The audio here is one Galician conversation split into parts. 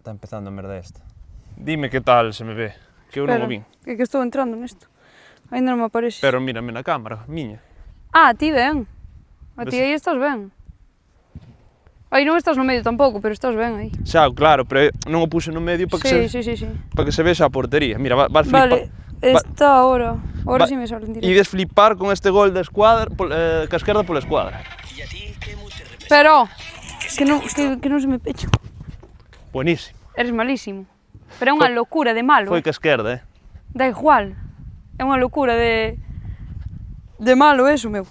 Está empezando a merda esta. Dime que tal se me ve, que eu non o vin. É que estou entrando nesto. Ainda non me apareces. Pero mírame na cámara, miña. Ah, ti ben. A ti aí estás ben. Aí non estás no medio tampouco, pero estás ben aí. Xa, claro, pero non o puse no medio para que, para que se vexa a portería. Mira, vas flipar. Vale, está ahora. Ahora sí me sale en directo. Ides flipar con este gol da escuadra, ca esquerda pola escuadra. Pero, que non se me pecha. Buenísimo. Eres malísimo. Pero é unha locura de malo. Foi ca esquerda, Da igual. É unha locura de malo eso, meu.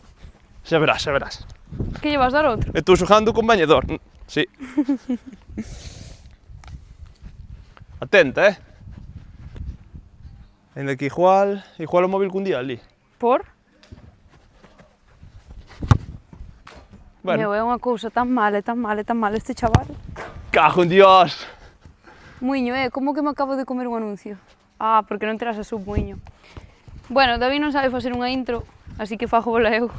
Xa verás, xa verás. Que lle vas dar outro? Estou xogando con bañador. Sí. Atenta, Ainda que igual o móvil cun día ali. Por? Bueno. Meu, é unha cousa tan mala este chaval. Cajo en Dios! Muiño, como que me acabo de comer un anuncio? Ah, porque non terás a sub, muiño. Bueno, David non sabe facer unha intro, así que fajo bola eu.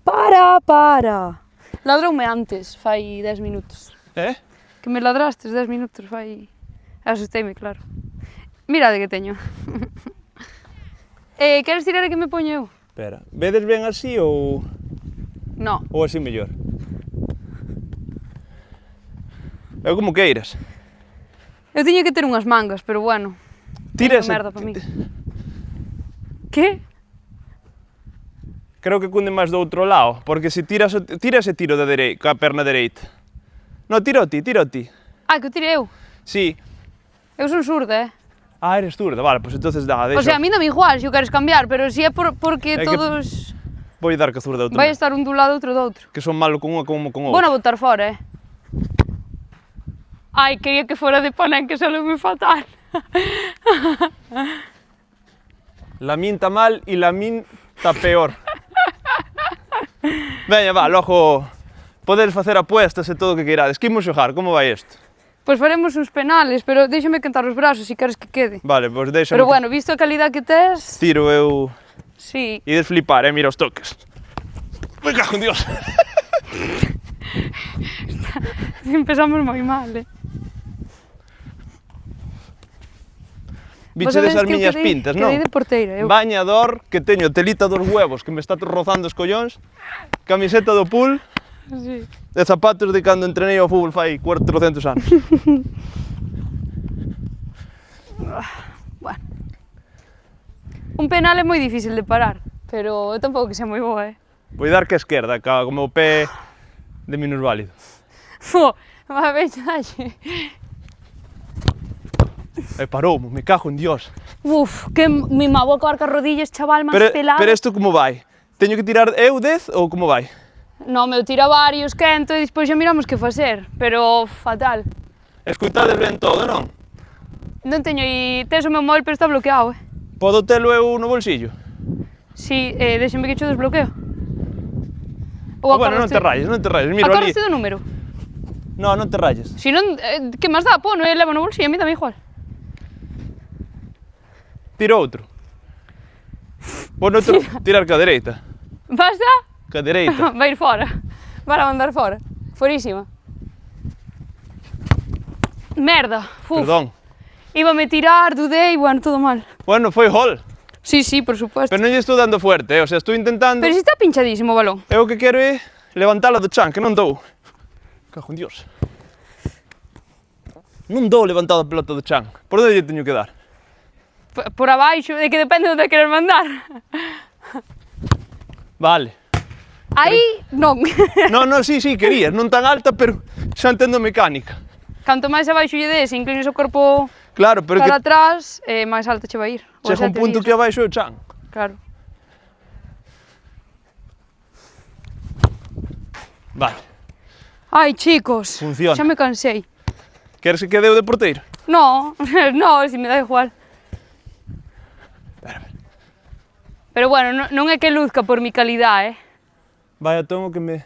Para! Ladroume antes, fai 10 minutos. Que me ladrastes 10 minutos, fai... Asusteime, claro. Mirade que teño. Queres tirar a que me poño eu? Espera, vedes ben así ou... No. Ou así mellor? Eu como queiras. Eu tiño que ter unhas mangas, pero bueno. Tira ese... merda para mí. Que? Creo que cunde máis do outro lado, porque se tiras, tira ese tiro da ca perna dereita. No, tira o ti. Ah, que o tire eu? Sí. Eu son surda, Ah, eres zurda, vale, pois entonces dá, deixa. O sea, a mí dame igual se o queres cambiar, pero si é porque que todos... Vou dar ca zurda outra. Vai estar un dun lado, outro do outro. Que son malo con unha como con outra. Vou na botar fora, Ai, quería que fora de Panén, que solo me fatal. La min tá mal e la min tá peor. Veña, va, logo podedes facer apuestas e todo o que queirades. Que imos xogar, como vai isto? Pois faremos uns penales, pero déixame cantar os brazos se queres que quede. Vale, pois deixame... Pero bueno, visto a calidad que tes... Tiro eu... Sí. Ides flipar, mira os toques. Me cago en Dios. Empezamos moi mal, Vichedes as miñas pintas, non? Quedei de porteira, eu. Bañador, que teño telita dos huevos, que me está rozando os collóns, camiseta do pool, Sí. e zapatos de cando entrenei ao fútbol fai 400 anos. Bueno. Un penal é moi difícil de parar, pero eu tampouco que sea moi boa, Vou dar que a esquerda, como o pé de minusválido. Fo, va, veñalle. E paroumo, me cago en Dios. Uf, que me vou acabar cas rodillas, chaval, máis pelado. Pero isto como vai? Teño que tirar eu 10 ou como vai? No, meu tira varios, quento, e despois xa miramos que facer, pero fatal. Escoitades ben todo, non? Non teño e tes o meu móvil, pero está bloqueado, Podo telo eu no bolsillo? Si, déxame que cho desbloqueo. Bueno, non te rayes, miro ali. Acordaste do número? No, non te rayes. Si non, que máis dá, pon, levo no bolsillo, a mí dame igual. Tiro outro. Vou noutro, tirar ca dereita. Basta? Ca dereita. Vai ir fora. Vai a mandar fora. Forísima. Merda. Uf. Perdón. Íbame tirar, dudei, bueno, todo mal. Bueno, foi gol. Sí, sí, por supuesto. Pero non lle estou dando fuerte, o sea, estou intentando... Pero si está pinchadísimo o balón. Eu o que quero é levantala do chan, que non dou. Cajo en Dios. Non dou levantado a pelota do chan. Por onde lle teño que dar? Por abaixo, de que depende de onde queres mandar. Vale. Aí, non. Non, sí, querías, non tan alta, pero xa entendo mecánica. Canto máis abaixo lle des, inclines o corpo Claro, pero para que atrás, máis alta che vai ir. chega un punto que abaixo é o chan. Claro. Vale. Ai, chicos, Funciona. xa me cansei. Queres que quede eu de porteiro? No, no, si me dá igual. Espera. Pero bueno, non é que luzca por mi calidad, Vai a tomo que me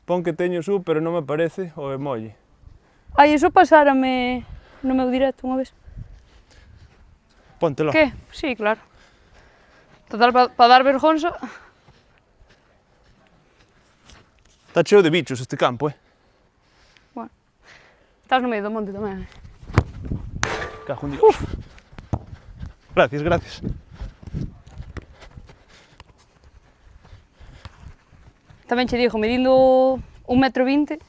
pon que teño su, pero non me parece o emoji. Ai, iso pasárame no meu directo unha vez. Póntelo. Que? Sí, claro. Total, para dar vergonza. Está cheo de bichos este campo, Bueno. Estás no medio do monte tamén. Cajo en Dios. Gracias, gracias. Tamén che digo, medindo 1,20 m.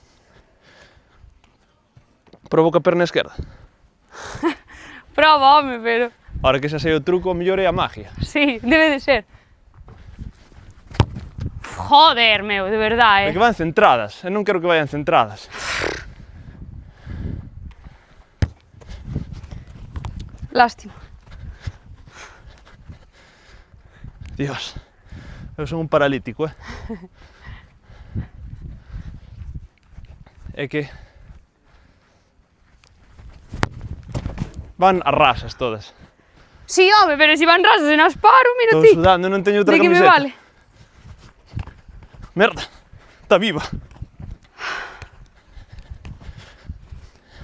Provoca a perna esquerda. Prova, home, pero... Ahora que xa sei o truco, o mellor é a magia. Sí, debe de ser. Joder, meu, de verdade, É que van centradas, eu non quero que vayan centradas. Lástima. Dios, eu son un paralítico, É que... van a rasas todas. Sí, home, pero si van rasas e nas paro, mira Estou ti. sudando, non teño outra De que me camiseta. vale? Merda, está viva.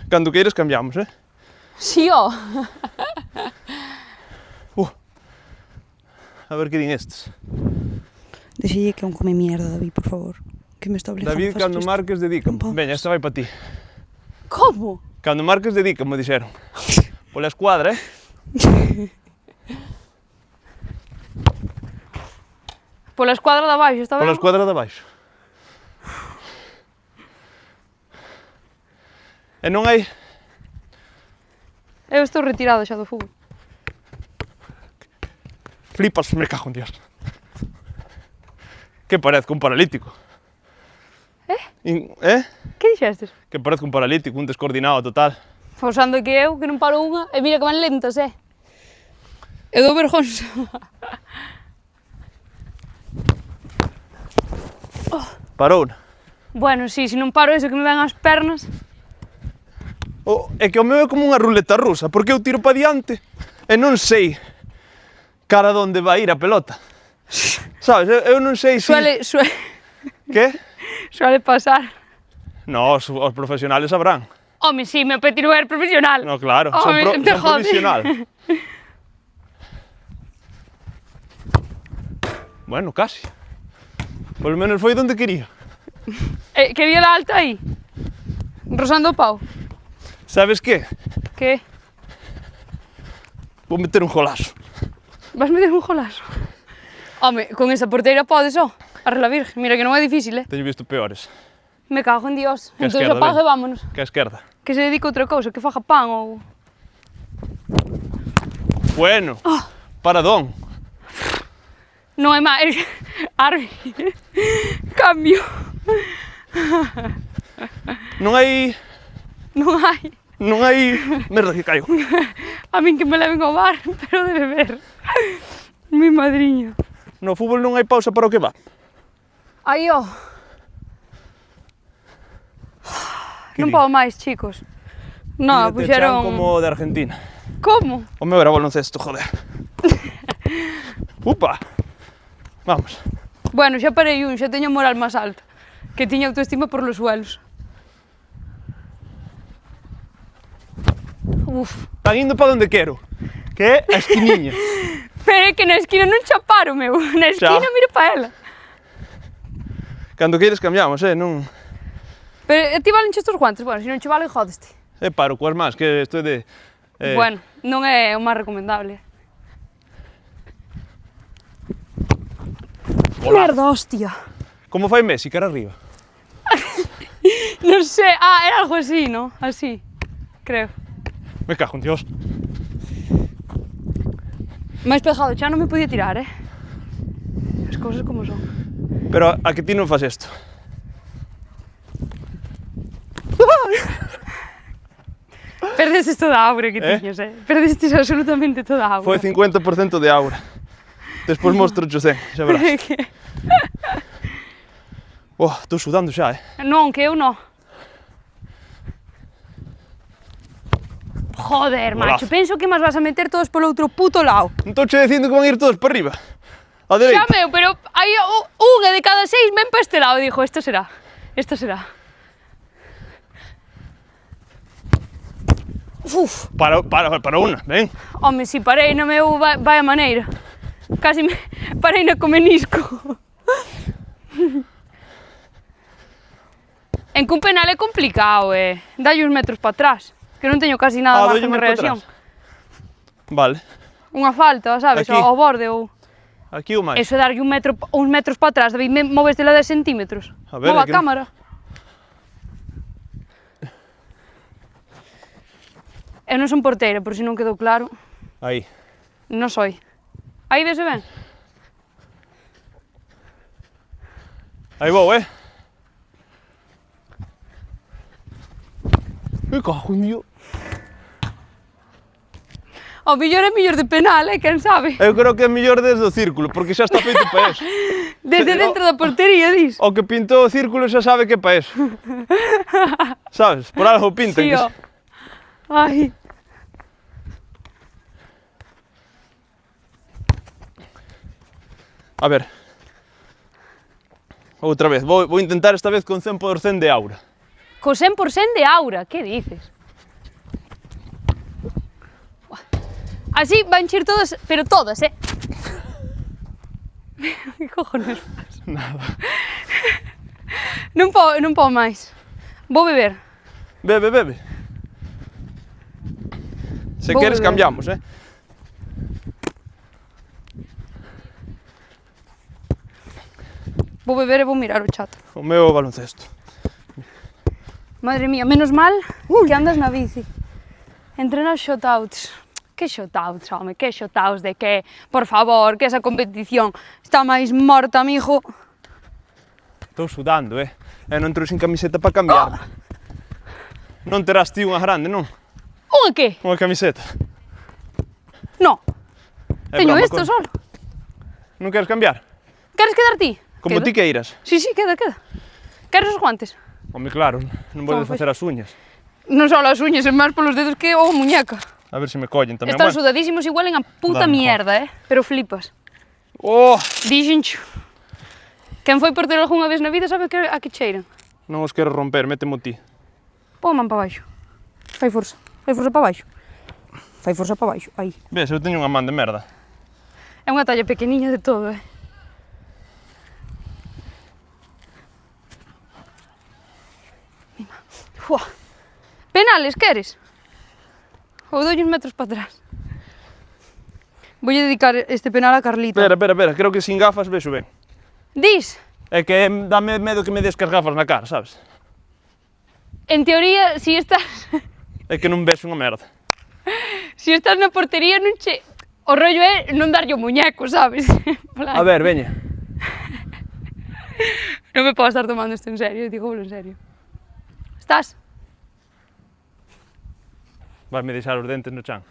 Cando queiras cambiamos, Sí, ó. A ver que din estes. Deixelle que un come mierda, David, por favor. Que me está obligando David, a facer cando isto. marques, dedícame. Non podes. Veña, esta vai para ti. Como? Cando marques, dedícame, dixeron. Pola escuadra, Pola escuadra de abaixo, está ben? Pola escuadra de baixo. E non hai... Eu estou retirado xa do fútbol. Flipas, me cago en Dios. Que parezco un paralítico. Que dixestes? Que parezco un paralítico, un descoordinado total. Posando que eu, que non paro unha, e mira que van lentas, Eu dou vergonza. Parou. Bueno, sí, se non paro eso que me ven as pernas. É que o meu é como unha ruleta rusa, porque eu tiro para diante e non sei cara onde vai ir a pelota. Sabes, eu non sei se... Que? Suele pasar. No, os profesionales sabrán. Home, sí, meu petiro é profesional. No, claro, Home, son te jode. provisional. Bueno, casi. Por lo menos foi donde quería. Que vía da alta aí? Rosando o pau. Sabes que? Que? Vou meter un golazo. Vas meter un golazo? Home, con esa porteira podes, a la virgen. Mira que non é difícil, Teño visto peores. Me cago en Dios. Que a Entón esquerda, apaga e ven. vámonos. Que a esquerda. Que se dedica a outra cousa, que faja pan ou... Bueno, paradón. Non é máis. Arbi. Cambio. Non hai... Non hai. Non hai... Merda, que caigo. A min que me leven ao bar, pero de beber. Mi madriña. No fútbol non hai pausa para o que va. Aí, ó. Non di? podo máis, chicos. No, Te chan puxeron... como o de Argentina. Como? O meu era baloncesto, joder. Upa. Vamos. Bueno, xa parei xa teño a moral máis alta. Que tiña autoestima por los suelos. Uf. Están indo para onde quero. Que é a esquiniña. Pero é que na esquina non xa paro, meu. Na esquina miro pa ela. Cando queires cambiamos, non... Pero a ti valen estes guantes? Bueno, se non che valen, jódeste. Paro coas más, que isto é de... Bueno, non é o máis recomendable. Merda, hostia. Como fai Messi, cara arriba? Non sei, era algo así, ¿no? Así, creo. Me cago en Dios. Máis pegado, xa non me podía tirar, As cousas como son. Pero a que ti non fas isto? Perdestes toda a aura que tiñas, Perdestes absolutamente toda a aura. Foi 50% de aura. Despois mostro 100, xa verás. Estou sudando xa, Non, que eu non. Joder, macho, penso que máis vas a meter todos polo outro puto lado. Non estou che dicindo que van ir todos para arriba. A dereita. Xa, meu, pero hai unha de cada 6 ven para este lado e dixo, esta será. Uf, Para unha, ven. home, si parei na meu vai a maneira. Casi me parei na comenisco. En que un penal é complicado, dalle uns metros para atrás, que non teño casi nada de margen de reacción. Vale. Unha falta, sabes, ao borde ou... Aquí ou máis? Eso é darlle uns metros para atrás, David, moveste la 10 centímetros. Mova a cámara. Eu non son porteira, por si non quedou claro. Aí. Non soy. Aí vese ben? Aí vou, Que cajo, mío. O mellor é mellor de penal, quen sabe? Eu creo que é mellor desde o círculo, porque xa está feito para eso. Desde dentro da portería, dis? O que pintou o círculo xa sabe que é para eso. Sabes? Por algo pintan. Sí, ó. Ai. A ver. Outra vez. Vou intentar esta vez con 100% de aura. Co 100% de aura, que dices? Así van ir todas, pero todas, Que cojones faz? Nada. Non podo máis. Vou beber. Bebe. Se queres cambiamos, Vou beber e vou mirar o chat. O meu baloncesto. Madre mía, menos mal que andas na bici. Entrena os shotouts. Que shotouts, home, que shotouts de que, por favor, que esa competición está máis morta, amigo. Estou sudando, Eu non trouxe camiseta para cambiar. Non terás ti unha grande, non? Unha que? Unha camiseta. No. Teño isto solo. Non queres cambiar? Queres quedar ti? Como ti queiras. Sí, queda. Queres os guantes? Home, claro, non vou desfacer as uñas. Non só as uñas, é máis polos dedos que o muñeca. A ver se me collen tamén. Están sudadísimos igual en a puta mierda, pero flipas. Oh! Dixencho. Quen foi portero algunha vez na vida sabe a que cheiran. Non os quero romper, métemo ti. Pon a man para baixo. Fai forza para baixo. Fai forza para baixo, aí. Ves, eu teño unha man de merda. É unha talla pequeniña de todo, Fua. Penales, queres? Ou doi uns metros para atrás. Voulle dedicar este penal a Carlita. Espera, creo que sin gafas vexo ben. Dis? É que dame medo que me des as gafas na cara, sabes? En teoría, si estás... É que non ves unha merda. Si estás na portería, non che... O rollo é non darlle o muñeco, sabes? A ver, veña. Non me podo estar tomando isto en serio, dígolo en serio. Estás? Vai me deixar os dentes no chan.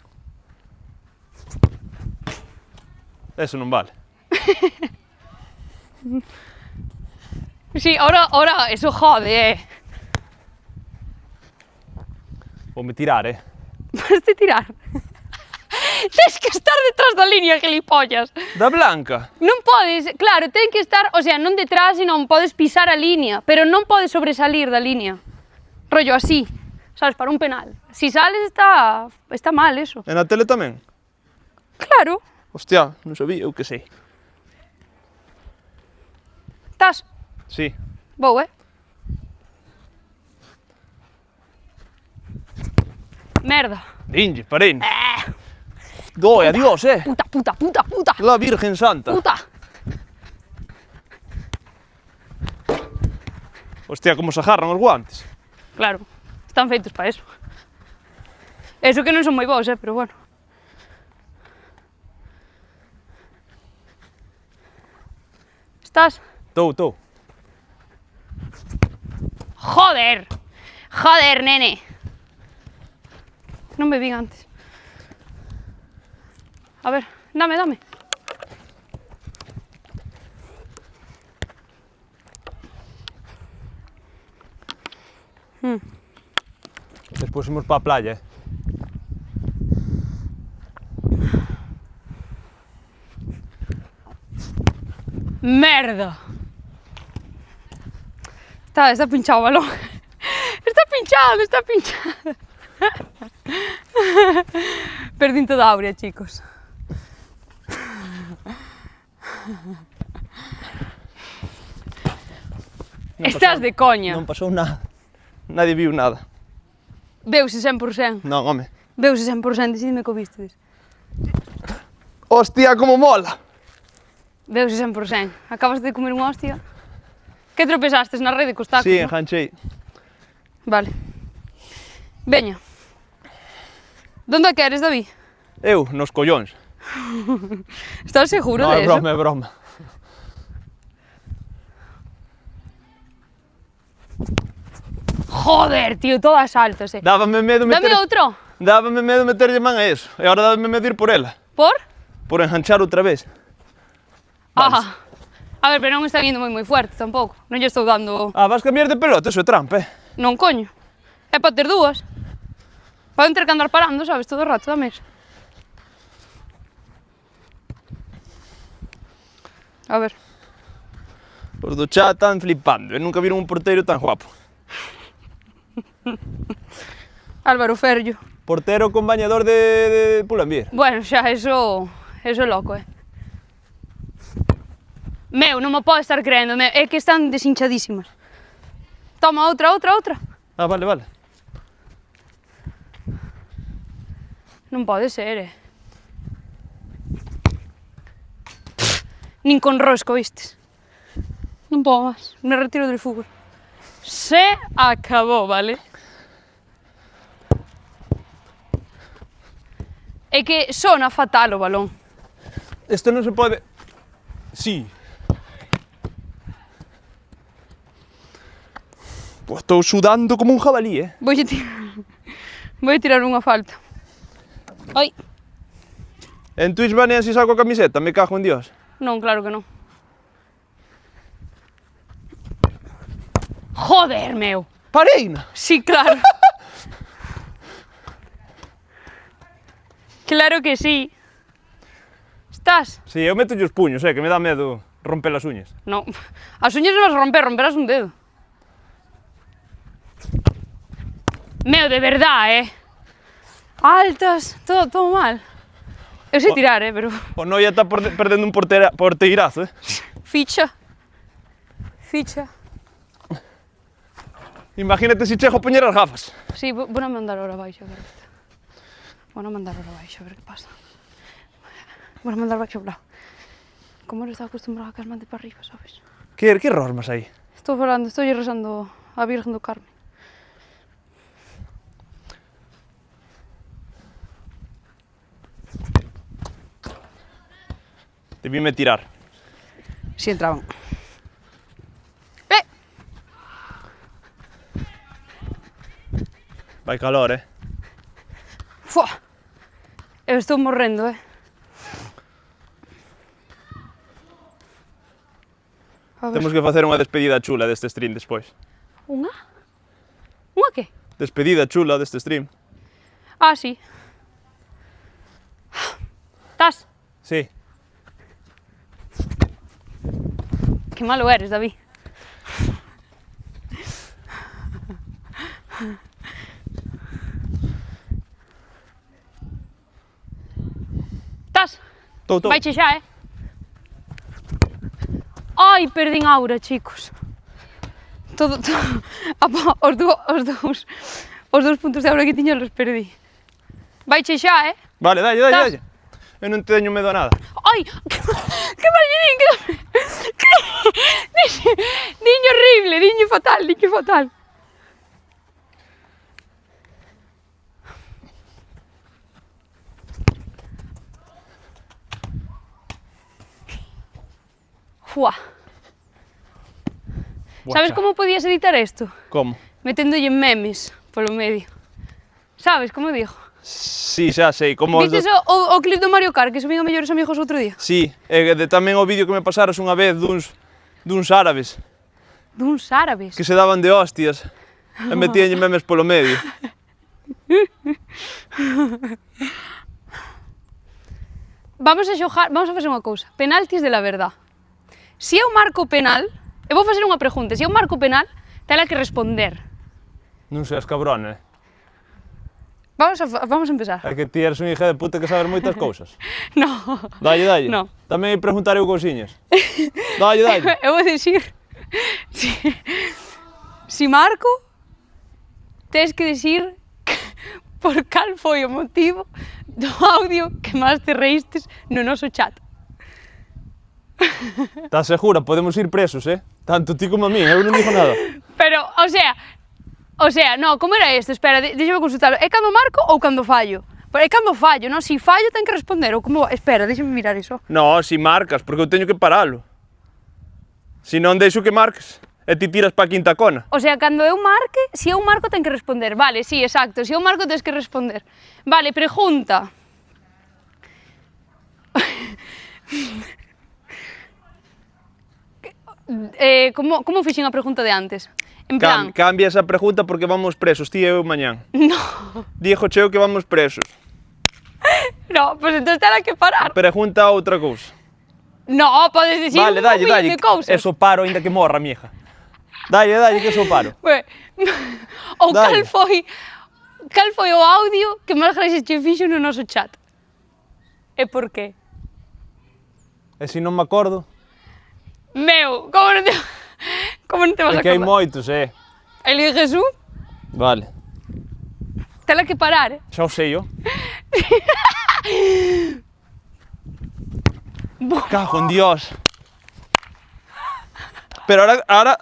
Eso non vale. Sí, ahora eso jode, Voume tirar, Vas te tirar? Tens que estar detrás da línea, gilipollas. Da blanca? Non podes, claro, ten que estar, o sea, non detrás, senón podes pisar a línea, pero non podes sobresalir da línea. Rollo así, sabes, para un penal. Si sales está mal eso. E na tele tamén? Claro. Hostia, non sabía, eu que sei. Estás? Sí. Vou, Merda. Dinlle, parén. Doi, adiós, Puta. La Virgen Santa. Puta. Hostia, como se agarran os guantes. Claro, están feitos para eso. Eso que non son moi bons, pero bueno. Estás? Estou. Joder, nene. Non me vi antes. A ver, dame. Despois imos para a playa, Merda. Está pinchado o balón. Está pinchado. Perdín toda a aurea, chicos. Estás de coña. Non pasou nada. nadie viu nada. Veuse 100%. Non, home. Veuse 100%, decidime que o vistedes. Hostia, como mola! Veuse 100%. Acabas de comer unha hostia. Que tropezastes na rede cos tacos, Sí, non? enganchei. Vale. Veña. Donde queres, David? Eu, nos collóns. Estás seguro Non, de é eso? broma, é broma. Joder, tío, todas altas, Dábame medo Dame meter... outro. Dábame medo meterlle man a eso. E agora dábame medo ir por ela. Por? Por enganchar outra vez. Vale. Ah. A ver, pero non está vindo moi fuerte tampouco. Non lle estou dando... Ah, vas cambiar de pelota, eso é trampa, Non, coño. É para ter dúas. Para non ter que andar parando, sabes, todo o rato da mesa. A ver. Os do chat están flipando, nunca viron un porteiro tan guapo. Álvaro Ferrio. Portero con bañador de Pull&Bear. Bueno, xa, eso é loco, Meu, non me pode estar creendo, é que están deshinchadísimas. Toma, outra. Ah, vale, vale. Non pode ser, Nin con rosco, vistes? Non podo máis, me retiro del fútbol. Se acabou, vale? É que sona fatal o balón. Isto non se pode... Sí. Pues estou sudando como un jabalí, Vou tirar unha falta. Ai, En Twitch banean si saco a camiseta, me cago en Dios. non, claro que non. Joder, meu. Pareina! Sí, claro. Claro que sí. Estás? Si, eu meto os puños, que me dá medo romper as uñas. No. As uñas non vas a romper, romperás un dedo. Meu, de verdad, Altas, todo mal. Eu sei tirar, pero... O Noia está perdendo un porteirazo, Ficha. Imagínate si chego a poñer as gafas. Sí, vou a mandar ahora abaixo, a ver. Vou a mandar ahora abaixo, a ver que pasa. Vou a mandar abaixo bravo. Como non estaba acostumbrado a que as mande para arriba, sabes? Que rormas aí? Estou rezando a Virgen do Carmen. Debíme tirar. Si entraban. Vai calor, Fua! Eu estou morrendo, A ver. Temos que facer unha despedida chula deste stream despois. Unha? Unha que? Despedida chula deste stream. Ah, sí. Estás? Sí. Que malo eres, David. Estás? Tô. Vaiche xa, Ai, perdín aura, chicos. Todo. Apa, os dous puntos de aura que tiña los perdí. Vaiche xa, Vale, dalle. Estás? Eu non teño medo a nada. Ai, que mal lle din, diño horrible, diño fatal. Fua. Sabes como podías editar isto? Como? Meténdolle memes polo medio. Sabes como digo? Sí, xa sei, como... Vistes o clip do Mario Kart que subín a Mellores Amigos outro día? Sí, tamén o vídeo que me pasaras unha vez duns árabes Duns árabes? que se daban de hostias e metíanlle memes polo medio. Vamos a facer unha cousa. Penaltis de la verdad. Se eu marco penal, eu vou facer unha pregunta. Se eu marco penal, tela que responder. Non seas cabrón, Vamos a empezar. É que ti eres un hija de puta que sabes moitas cousas. No. Dalle. No. Tamén hai preguntar eu cousiñas. Dalle. Eu vou dicir... Si marco, Tens que dicir por cal foi o motivo do audio que máis te reístes no noso chat. Estás segura? Podemos ir presos, Tanto ti como a mí, eu non digo nada. Pero, o sea, no, como era isto? Espera, deixame consultarlo. É cando marco ou cando fallo? Pero é cando fallo, non? Si fallo ten que responder, ou como... Espera, deixame mirar iso. No, si marcas, porque eu teño que paralo. Si non deixo que marques, e ti tiras pa quinta cona. O sea, cando eu marque, si eu marco ten que responder. Vale, sí, exacto, si eu marco tens que responder. Vale, pregunta. Como fixen a pregunta de antes? En plan... Cambia esa pregunta porque vamos presos, ti e eu mañán. No. Dijo cheo que vamos presos. No, pues entón terá que parar. Pregunta outra cousa. No, podes dicir Vale, un dalle, millón dalle. de cousas. Eso paro, ainda que morra, mija. Dalle, que eso paro. Ou Dalle. cal foi o audio que máis gracias che fixo no noso chat? E por qué? E se non me acordo? Meu, como non te vas a É que hai acordar? moitos, Eliges un, Vale. tela que parar, Xa o sei, yo. Cago en Dios. Pero ahora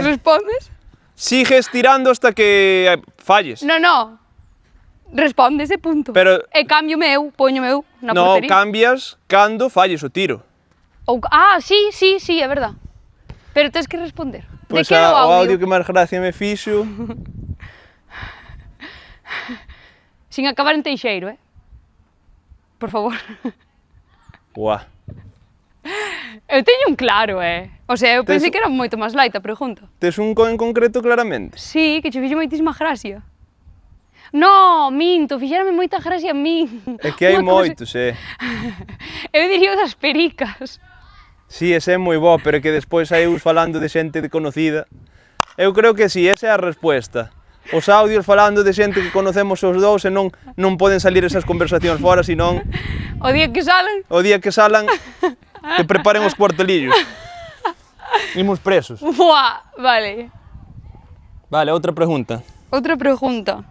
Respondes? sigues tirando hasta que falles. No. Respondes e punto. Pero- E cambio meu, poño meu na No, portería. cambias cando falles o tiro. Sí, é verdad. Pero tens que responder. Pois de que era o o audio? audio que máis gracia me fixo. Sin acabar en Teixeiro, Por favor. Buah. Eu teño un claro, O sea, eu pensei Tes- que era moito máis light a pregunta. Tes un en concreto claramente. Sí, que che fixo moitísima gracia. No, minto, fixérame moita gracia a min. É que hai Unha cousa- moitos, Eu diría o das pericas. Si, ese é moi bo, pero é que despois hai uns falando de xente conocida. Eu creo que si, esa é a resposta. Os audios falando de xente que conocemos os dous e non poden salir esas conversacións fora, senón O día que salen, o día que salan que preparen os cuartelillos. Imos presos. buah, vale. Vale, outra pregunta. Outra pregunta.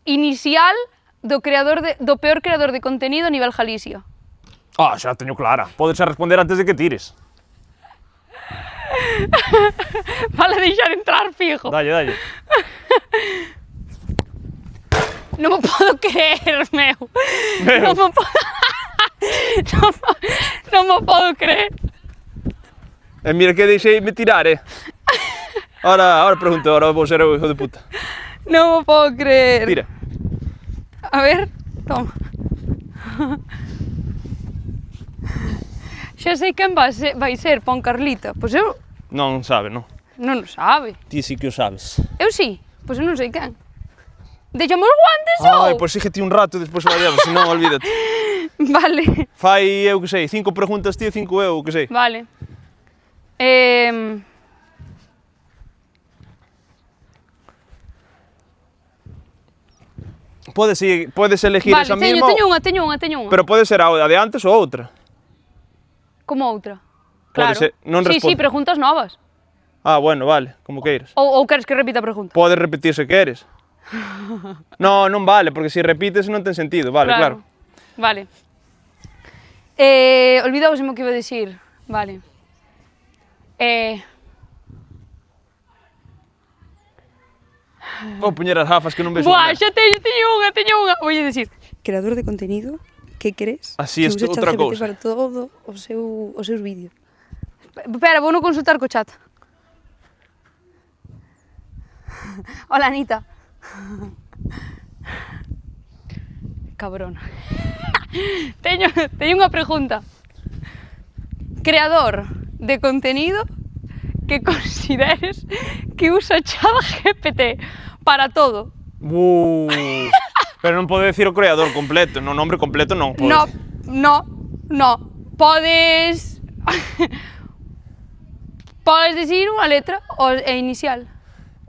Inicial do peor creador de contenido a nivel Galicia. Ah, xa teño clara. Podes responder antes de que tires. Vale deixar entrar fijo. Dalle. Non me podo creer, meu. Non me podo... non me podo creer. E mira que deixeime tirar, Ahora pregunto, ahora vou ser eu, hijo de puta. Non me podo creer. Tira. A ver, toma. Xa sei quen vai ser, pon Carlita. Pois eu Non sabe, non? non o sabe. Ti sí que o sabes. Eu sí, pois eu non sei quen. Deixamos os guantes ou? Ai, pois síguete un rato e despois vayamos, senón olvídate. Vale, Fai, eu que sei, 5 preguntas ti e 5 eu, que sei. vale. Podes elegir Vale, esa mesma, teño unha. pero pode ser a de antes ou outra. Como outra? Pode Claro. ser, non Sí, responde. preguntas novas. Ah, bueno, vale, como queiras. Ou queres que repita a pregunta? Podes repetir se queres. Non vale, porque se repites non ten sentido, vale, claro. Vale. Olvidouseme o que iba a dicir. Vale. Vou poñer as gafas que non ves Buah, unha. xa teño unha. Vou a dicir. Creador de contenido, que crees Así que es usa outra ChatGPT cousa. para todo os seus vídeos? Espera, vou non consultar co chat. Hola, Anita. Cabrón. teño unha pregunta. Creador de contenido que consideres que usa ChatGPT para todo. Pero non podo decir o creador completo, no nombre completo non podo. No. Podes... Podes dicir unha letra e inicial,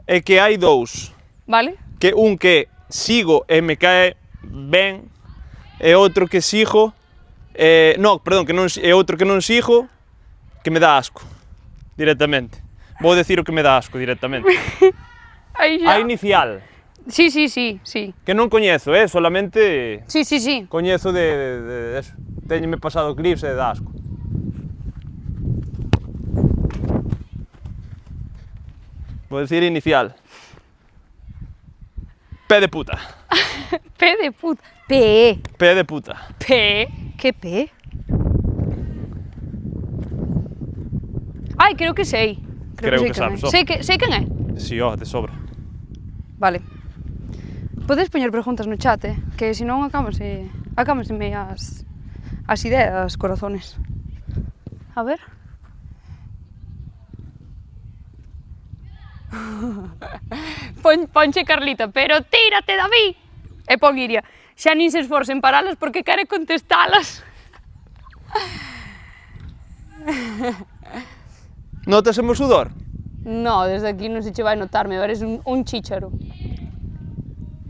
É que hai dous. vale? Que un que sigo e me cae ben e outro que sigo No, perdón, é outro que non sigo, que me dá asco, directamente. Vou decir o que me dá asco, directamente. A inicial. Sí. Que non coñezo, solamente... Sí. Coñezo de eso. Téñeme pasado clips e dá asco. Vou decir inicial. P de puta. P de puta. P. P de puta. P. Que P? Ai, creo que sei. Creo que sabes, Sei quen é? Si, de sobra. Vale. Podes poñer preguntas no chat, que senón acámaseme as ideas, corazones. A ver. Ponche Carlita, pero tírate, David! E pon Iria, xa nin se esforcen paralas porque quere contestalas. Notas o meu sudor? No, desde aquí non se che vai notar, me veres un chícharo.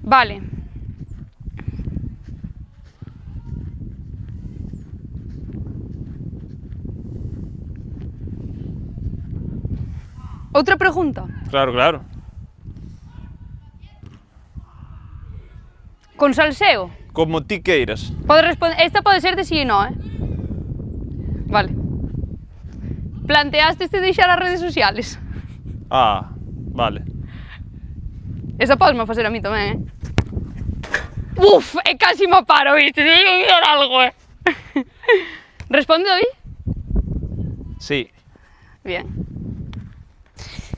Vale. Outra pregunta. Claro. Con salseo? Como ti queiras. Podes responder, esta pode ser de sí e no, Vale. Planteaste deixar as redes sociales? Vale. Esa podesme facer a mí tamén, Uf, casi me paro, viste? Teño que mirar algo, Responde, David? Sí. Bien.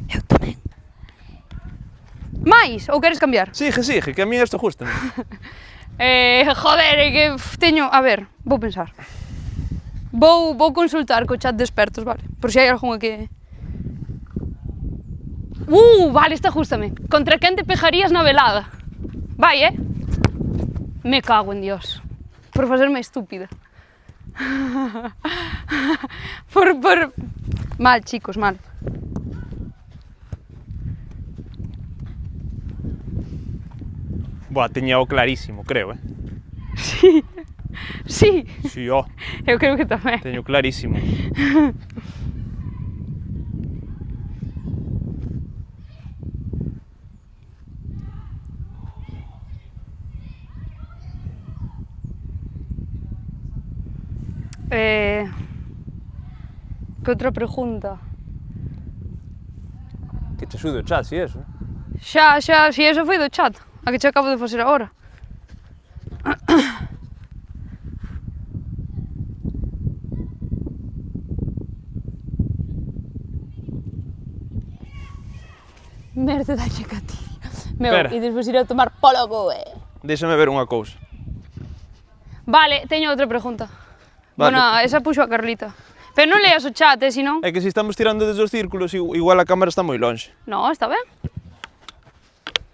Eu tamén. Mais, ou queres cambiar? Sigue, que a mí isto gusta. Joder, é que teño... A ver, vou pensar. Vou consultar co chat de expertos, vale? Por se hai algunha que... Vale, esta gústame. Contra quen te pejarías na velada? Vai, Me cago en Dios. Por facerme estúpida. Mal, chicos, mal. Buah, teña o clarísimo, creo, Sí. Si, Eu creo que tamén. teño clarísimo. Que outra pregunta? Que te sude o chat, si eso. Xa, si eso foi do chat, a que che acabo de facer agora. Merda da checatilla. E despois ir a tomar polo cu, Déxame ver unha cousa. Vale, teño outra pregunta. Vale. Bueno, esa puxo a Carlita. Pero non leas o chat, senón... É que se estamos tirando desde os círculos, igual a cámara está moi lonxe. No, está ben.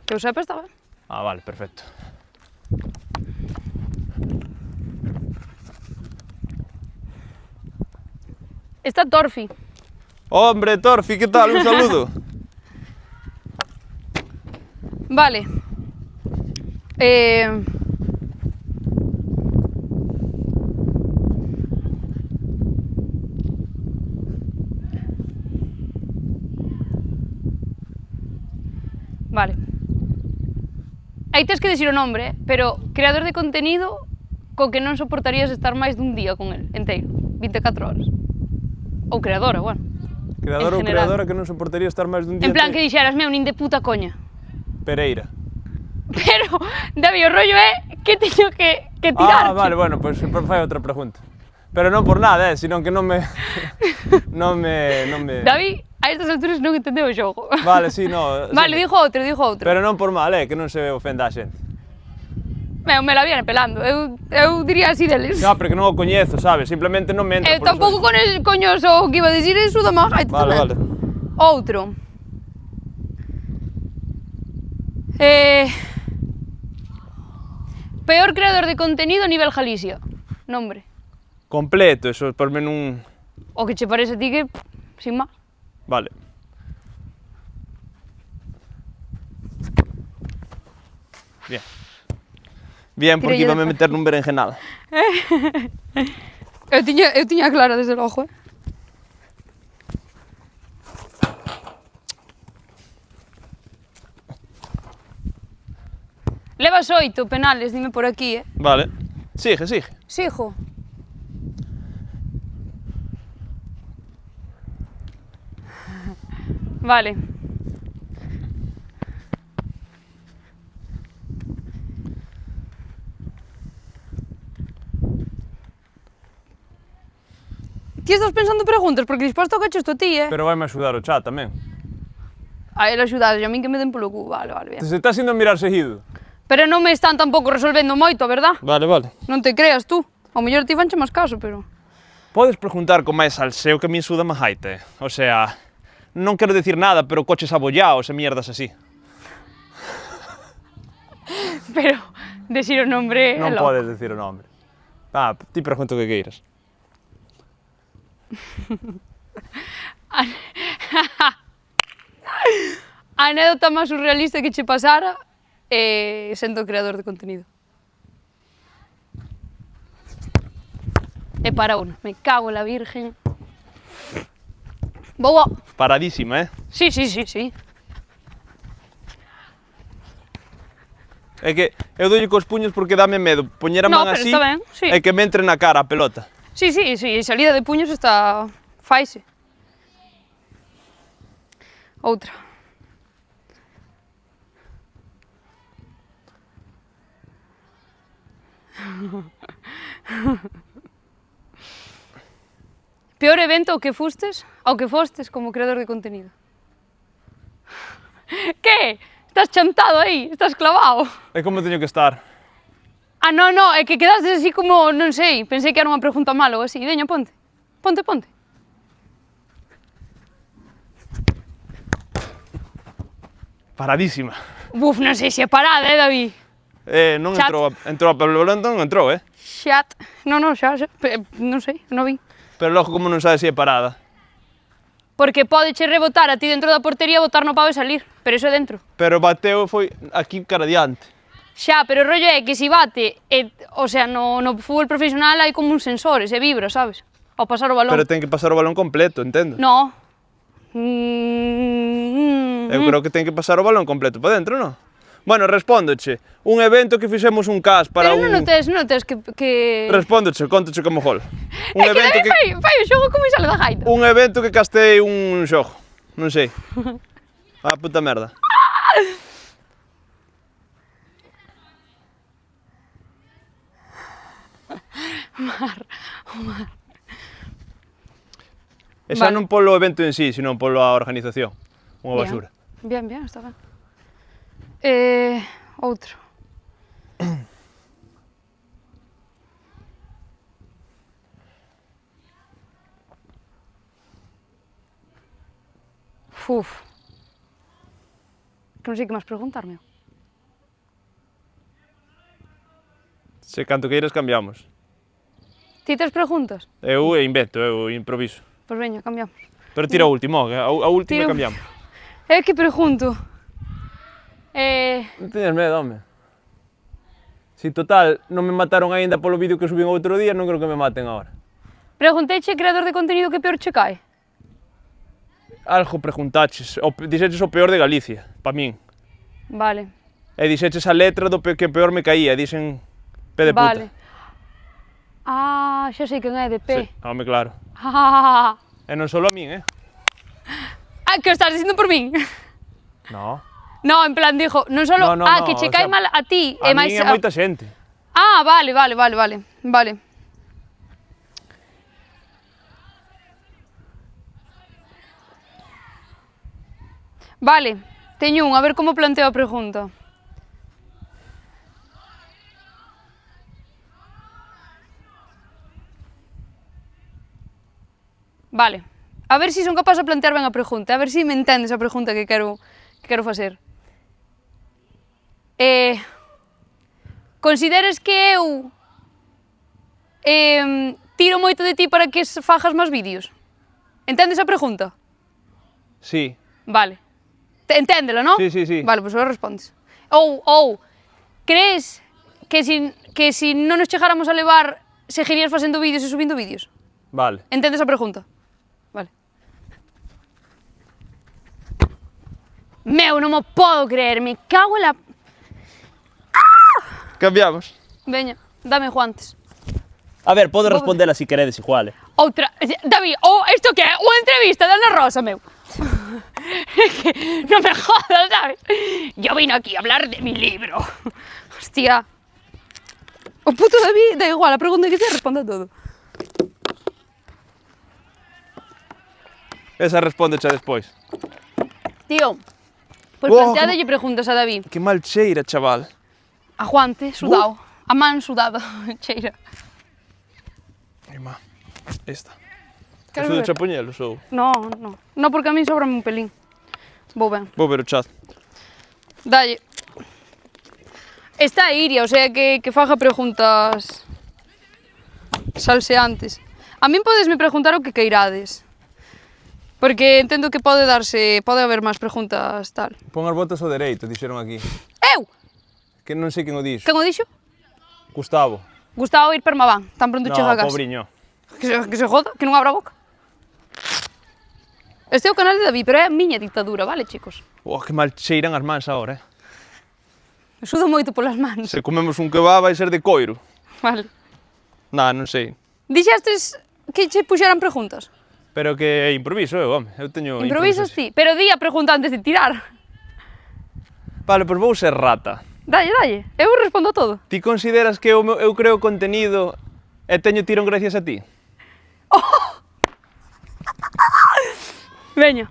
Que eu sepa, está ben. Vale, perfecto. Está Torfi. Hombre, Torfi, que tal? Un saludo. Vale. Vale. Aí tes que dicir o nombre, pero creador de contenido co que non soportarías estar máis dun día con el, enteiro, 24 horas. Ou creadora, bueno. Creador ou creadora que non soportaría estar máis dun día... En plan que dixeras, meu, nin de puta coña. Pereira. Pero, David, o rollo é que teño que tirarche. Vale, bueno, pois fai outra pregunta. Pero non por nada, senón que non me... David, a estas alturas non entendeu o xogo. Vale, sí, no... Vale, dijo outro. Pero non por mal, que non se ofenda a xente. Me la viene pelando, eu diría así deles. No, pero que non o coñezo, sabes? Simplemente non me entra por tampouco coñoso o que iba a dicir eso da magaita tamén. Vale. Outro. Peor creador de contenido a nivel Galicia. Nombre. Completo, eso por menos un... O que che parece a ti que, sin máis. Vale. Bien. Bien, porque iba a meter nun berenjenal. Eu tiña clara desde logo, Levas 8 penales, dime por aquí, Vale. Sigue, sigue. Sigo. Vale. Ti estás pensando preguntas, porque disposto toca isto a ti, Pero vai-me axudar o chat tamén. A ele axudas, a min que me den polo cu, vale, bien. Se estás indo a mirar seguido. Pero non me están tampouco resolvendo moito, verdad? Vale, vale. Non te creas tú. Ao mellor ti fanche máis caso, pero... Podes preguntar con máis salseo que a mí suda máis haite. O sea, non quero decir nada, pero coches abollados e mierdas así. Pero, decir o nombre... Non podes decir o nombre. Ti pregunto o que queiras. A anécdota máis surrealista que che pasara sendo creador de contenido. E para unha, me cago en la virgen. Boa. Paradísima, Sí. É que eu doulle cos puños porque dame medo poñer a man pero así está ben, sí. e que me entre na cara a pelota. Sí, salida de puños está... faise. Outra. Peor evento ao que fostes como creador de contenido. Que? Estás chantado aí, estás clavado. É como teño que estar. Non, é que quedastes así como, non sei, pensei que era unha pregunta mala ou así. Veña, ponte. Ponte. Paradísima. Buf, non sei se é parada, David? Non Chat. entrou a pelota, non entrou, Xat. Non, xa. Non sei, non vi. Pero logo como non sabes se é parada. Porque podeche rebotar a ti dentro da portería, botar no pau e salir. Pero iso é dentro. Pero bateu foi aquí cara adiante. Xa, pero o rollo é que se bate, o sea, no fútbol profesional hai como uns sensores e vibra, sabes? Ao pasar o balón. Pero ten que pasar o balón completo, entendo. No. Eu creo que ten que pasar o balón completo para dentro, non? Bueno, respóndoche. Un evento que fixemos un cas para Pero non tes que... Respóndoche, contoche como gol. É que David fai o xogo como sale da gaita. Un evento que castei un xogo. Non sei. A puta merda. Omar. E xa Vale. non polo evento en sí, sino polo a organización. Unha basura. Bien, está ben. Outro. Que non sei que máis preguntarme. Se canto queiras cambiamos. Ti tes preguntas? Eu invento, eu improviso. Pois veña, cambiamos. Pero tira o último, a última Tira- cambiamos. Que pregunto? Non teñas medo, home. Si total non me mataron aínda polo vídeo que subín outro día, non creo que me maten agora. Pregunteiche creador de contenido que peor che cae? Algo preguntaches, dixeches o peor de Galicia, pa min. Vale. E dixeches a letra do que peor me caía, dixen P de puta. Vale. Xa sei quen é, de P. Sí, home, claro. Ah, E non só a min, que o estás dicindo por min? No. No, en plan, dijo, non só... No, que che o cae sea, mal a ti, A e máis... min é moita xente. Vale. Vale, teño un, a ver como planteo a pregunta. Vale, a ver se son capaz de plantear ben a pregunta, a ver se me entendes a pregunta que quero facer. Consideres que eu tiro moito de ti para que fagas máis vídeos? Entendes a pregunta? Sí. Vale. Enténdelo, non? Sí. Vale, pois agora respondes. Ou, crees que si non nos chegáramos a levar, seguirías facendo vídeos e subindo vídeos? Vale. Entendes a pregunta? Vale. Meu, non mo podo creer, me cago en la... Cambiamos. Veña, dame guantes. A ver, podes respondela si queredes igual, Outra... David, isto que é? Unha entrevista de Ana Rosa, meu. Que non me jodas, sabes? Yo vine aquí a hablar de mi libro. Hostia. O puto David, da igual, a pregunta que se responde a todo. Esa respondecha despois. Tío, pois planteadelle preguntas a David. Que mal cheira, chaval. A guante, sudado. A man sudada, cheira. Ai, má. Esta. Queres Eso de ver? chapuñelos ou? No, no. No, porque a mí sobrame un pelín. Vou ben. Vou ver o chat. Dalle. Está Iria, o sea que faga preguntas salseantes. A min podesme preguntar o que queirades. Porque entendo que pode haber máis preguntas tal. Pon as botas ao dereito, dixeron aquí. Eu! Que non sei quen o dixo. Quen o dixo? Gustavo. Gustavo ir permabán, tan pronto chega a casa. Pobriño. Que se joda, que non abra a boca. Este é o canal de David, pero é a miña dictadura, vale, chicos? Que mal cheiran as mans agora, Me sudo moito polas mans. Se comemos un kebab vai ser de coiro. Vale. Non sei. Dixestes que che puxeran preguntas? Pero que improviso eu, home. Eu teño Improvisas improvisación. ti, pero di a pregunta antes de tirar. Vale, pois vou ser rata. Dalle, eu respondo a todo. Ti consideras que eu creo contenido e teño tirón gracias a ti? Veña.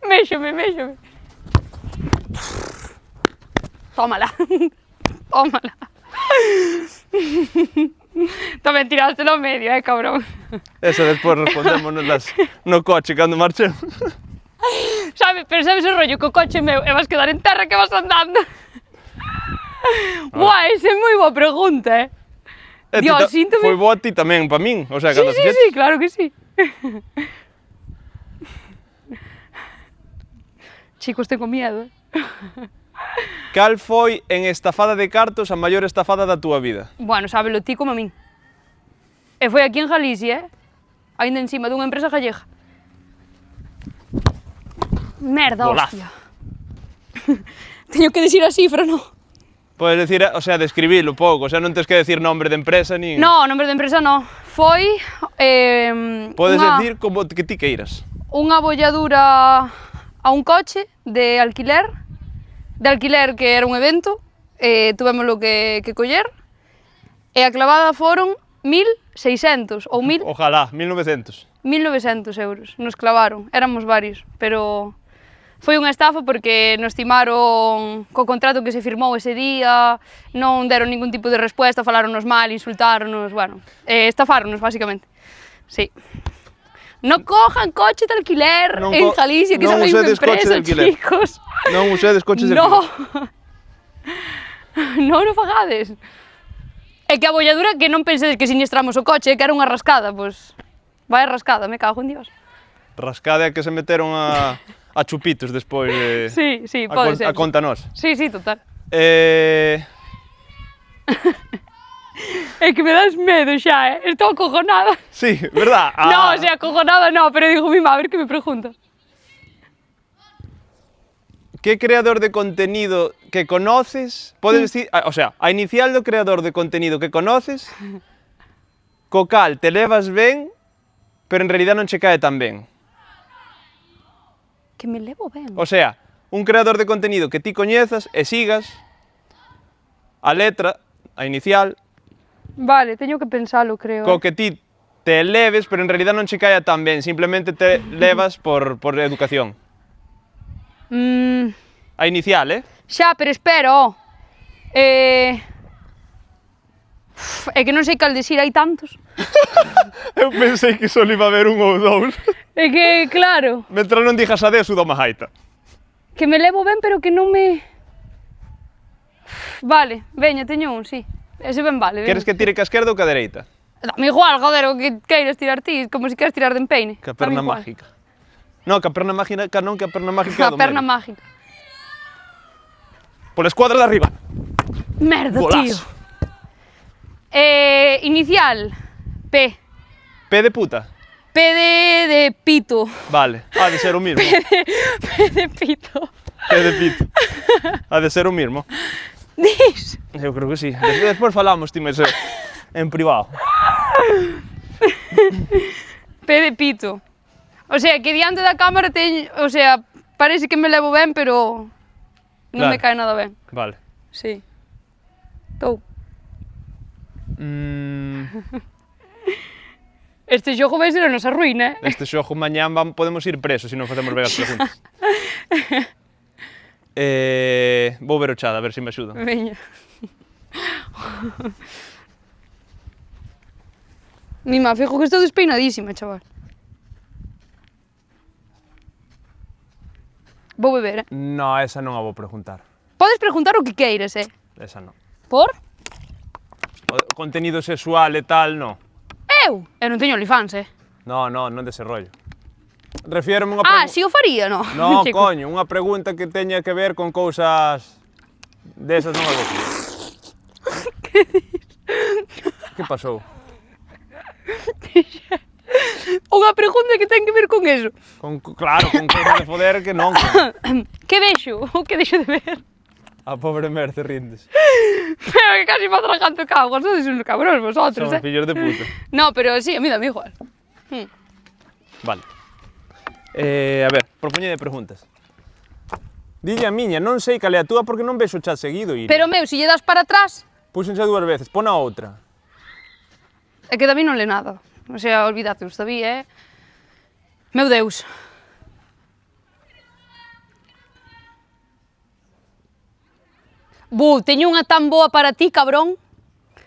Méxome. Tómala. Tómala. Tamén tiraste no medio, cabrón. Esa despois respondémonos no coche cando marchemos. Pero sabes o rollo que o coche meu e vas quedar en terra que vas andando? Buah, esa é moi boa pregunta, Dios, síntome... Foi boa a ti tamén, pa min. O sea, cando Sí, claro que sí. Chicos, tengo miedo. Cal foi en estafada de cartos a maior estafada da túa vida? Bueno, sábelo ti como a min. E foi aquí en Galicia, ainda encima dunha empresa gallega. Merda, Golazo. hostia. Teño que decir a cifra, non? Podes decir, o sea, describilo pouco, o sea, non tens que decir nombre de empresa nin... No, nombre de empresa no. Foi... Podes decir como que ti queiras. Unha bolladura a un coche de alquiler que era un evento, tuvémoslo que coller, e a clavada foron 1.600 ou 1.000... Ojalá, 1900. 1.900 euros, nos clavaron, éramos varios, pero foi unha estafa porque nos timaron co contrato que se firmou ese día, non deron ningún tipo de respuesta, falaronnos mal, insultáronnos, bueno, estafáronnos, basicamente. Sí. No cojan coche de alquiler en Galicia, que esa é unha empresa, chicos. Non usedes coches de alquiler. Non o fagades. É que a bolladura que non pensedes que siniestramos o coche, que era unha rascada, pois... Vai rascada, me cago en Dios. Rascada é que se meteron a chupitos despois de... Sí, pode ser. A conta nos. Sí, total. É que me das medo xa, estou acojonada. Sí, verdad? No, o sea, acojonada no, pero digo, mi madre, que me preguntas. Que creador de contenido que conoces, podes decir, o sea, a inicial do creador de contenido que conoces, co cal te levas ben, pero en realidad non che cae tan ben. Que me levo ben. O sea, un creador de contenido que ti coñezas e sigas, a letra, a inicial, vale, teño que pensalo, creo. co que ti te leves, pero en realidad non che caia tan ben, simplemente te levas por educación. A inicial, Xa, pero espero. É que non sei cal decir, hai tantos. Eu pensei que só iba a haber un ou dous. É que, claro, Mentre non dixas adeus, o do majaita. que me levo ben, pero que non me... Vale, veña, teño un, sí. Ese ben vale. Queres que tire ca esquerda ou ca dereita? Dame igual, joder, o que queiras tirar ti, como se queres tirar de empeine. Ca perna mágica. No, ca perna mágica non, que a perna mágica é A do perna medio. mágica. Pola escuadra de arriba. Merda, Golazo. tío. Inicial. P. P de puta. P de pito. Vale, ha de ser o mismo. P de pito. P de pito. Ha de ser o mismo. Dis. Eu creo que sí. Despois falamos, ti mes en privado. P de pito. O sea, que diante da cámara teño... O sea, parece que me levo ben, pero... Non Claro. me cae nada ben. Vale. Sí. Tou. Este xogo vai ser a nosa ruína, eh? Este xogo mañán podemos ir presos se non facemos ben as preguntas. Vou ver o chat, a ver se me axudan. Veña. Mima, fijo que estou despeinadísima, chaval. Vou beber, eh? No, esa non a vou preguntar. Podes preguntar o que queires, eh? Esa non. Por? O contenido sexual e tal, non. Eu non teño OnlyFans, eh? Non dese rollo. Refiérome a unha Ah, si o faría, no? No, Chico. coño, unha pregunta que teña que ver con cousas desas non a vou. Que pasou? Unha pregunta que ten que ver con eso. Claro, con cousas de foder que non. Que vexo? O que deixo de ver? A pobre Merce rindes. Pero que casi me atraganto cago, sois uns cabróns vosotros, Son fillos de puta. No, pero sí, a mí dame igual. Vale. A ver, propoñe de preguntas. Dille a miña, non sei cal é a túa porque non vexo o chat seguido, Iria. Pero meu, se lle das para atrás, Púxense dúas veces, pon a outra. é que David non le nada. O sea, olvidate, David, meu Deus. Buf, teño unha tan boa para ti, cabrón.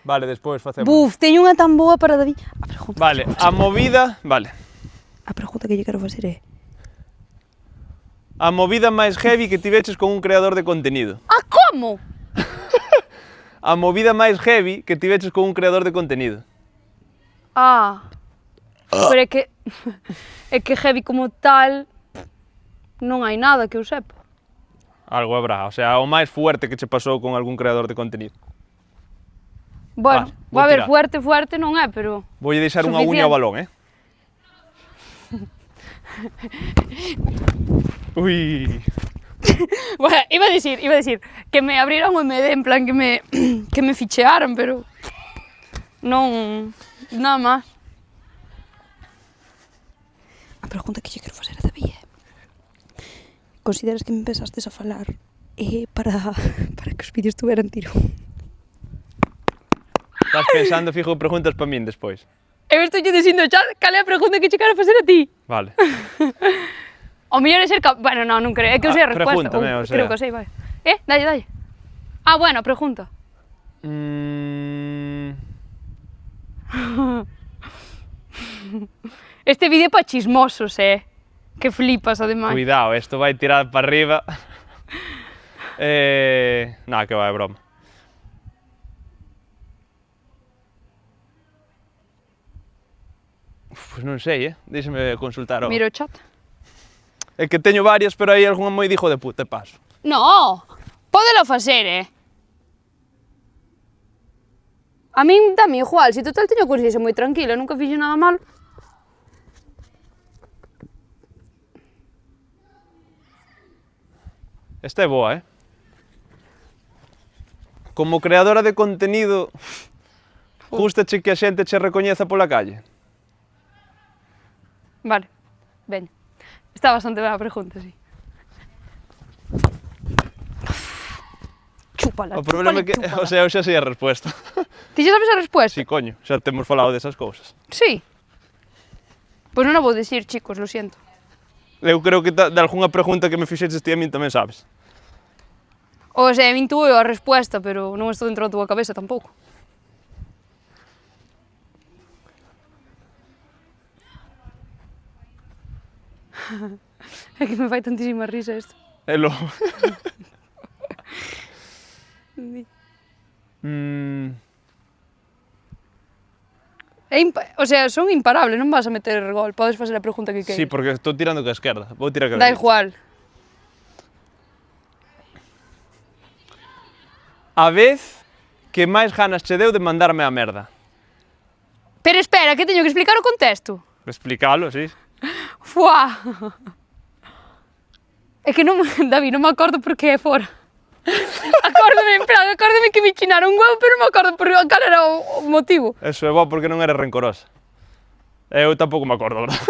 Vale, despois facemos. Buf, teño unha tan boa para David. A pregunta, Vale, a movida... Vale. A pregunta que lle quero facer é... A movida máis heavy que tiveches con un creador de contenido. Ah, como? A movida máis heavy que tiveches con un creador de contenido. Ah. Pero é que... É que heavy como tal... Non hai nada que eu sepa. Algo habrá, o sea, o máis fuerte que che pasou con algún creador de contenido. Bueno, vou a ver, tirar. fuerte non é, pero... Voulle deixar unha uña ao balón, Ui. Bueno, iba a decir que me abriran o MD, en plan que me fichearan, pero... Non... Nada máis. A pregunta que lle quero facer a David é... Consideras que me empezastes a falar para que os vídeos tuveran tiro? Estás pensando, fijo, preguntas para min despois. Eu estou lle dicindo, cal é a pregunta que che quero facer a ti? Vale. O mellor é ser Bueno, non creo, é que eu sei a resposta. Pregúntame, o sea. Creo que sei, vai. Dalle. Ah, bueno, pregunta. Este vídeo é pa chismosos, Que flipas, ademais. Cuidado, isto vai tirar para arriba. Nada, que vai, é broma. Pois non sei, Díxeme consultar. Miro o chat. É que teño varias, pero hai algunha moi dijo de puta, paso. No, pódelo facer, A min dame igual, se total teño consciência moi tranquila, nunca fixe nada malo. Esta é boa, Como creadora de contenido, gústache que a xente che recoñeza pola calle? Vale, veña. Está bastante ben a pregunta, sí. Chúpala, O problema é que, o sea, eu xa sei a resposta. Ti xa sabes a resposta? Si, coño, xa temos falado desas cousas. Sí. Pois non a vou dicir, chicos, lo siento. Eu creo que de algunha pregunta que me fixeches ti a min tamén sabes. O sea, intuo a resposta, pero non estou dentro da túa cabeza tampouco. É que me fai tantísima risa isto. É lo... O sea, son imparables, non vas a meter gol, podes facer a pregunta que queiras. Sí, porque estou tirando que a esquerda. Vou tirar que a Da dereita. igual. a vez que máis ganas che deu de mandarme a merda? Pero espera, que teño que explicar o contexto. Explícalo, sí. Fuá. É que non, David, non me acordo por que é fora. Acórdame que me chinaron un huevo, pero non me acordo por cal era o motivo. Eso é bo porque non era rencorosa. Eu tampouco me acordo, verdad?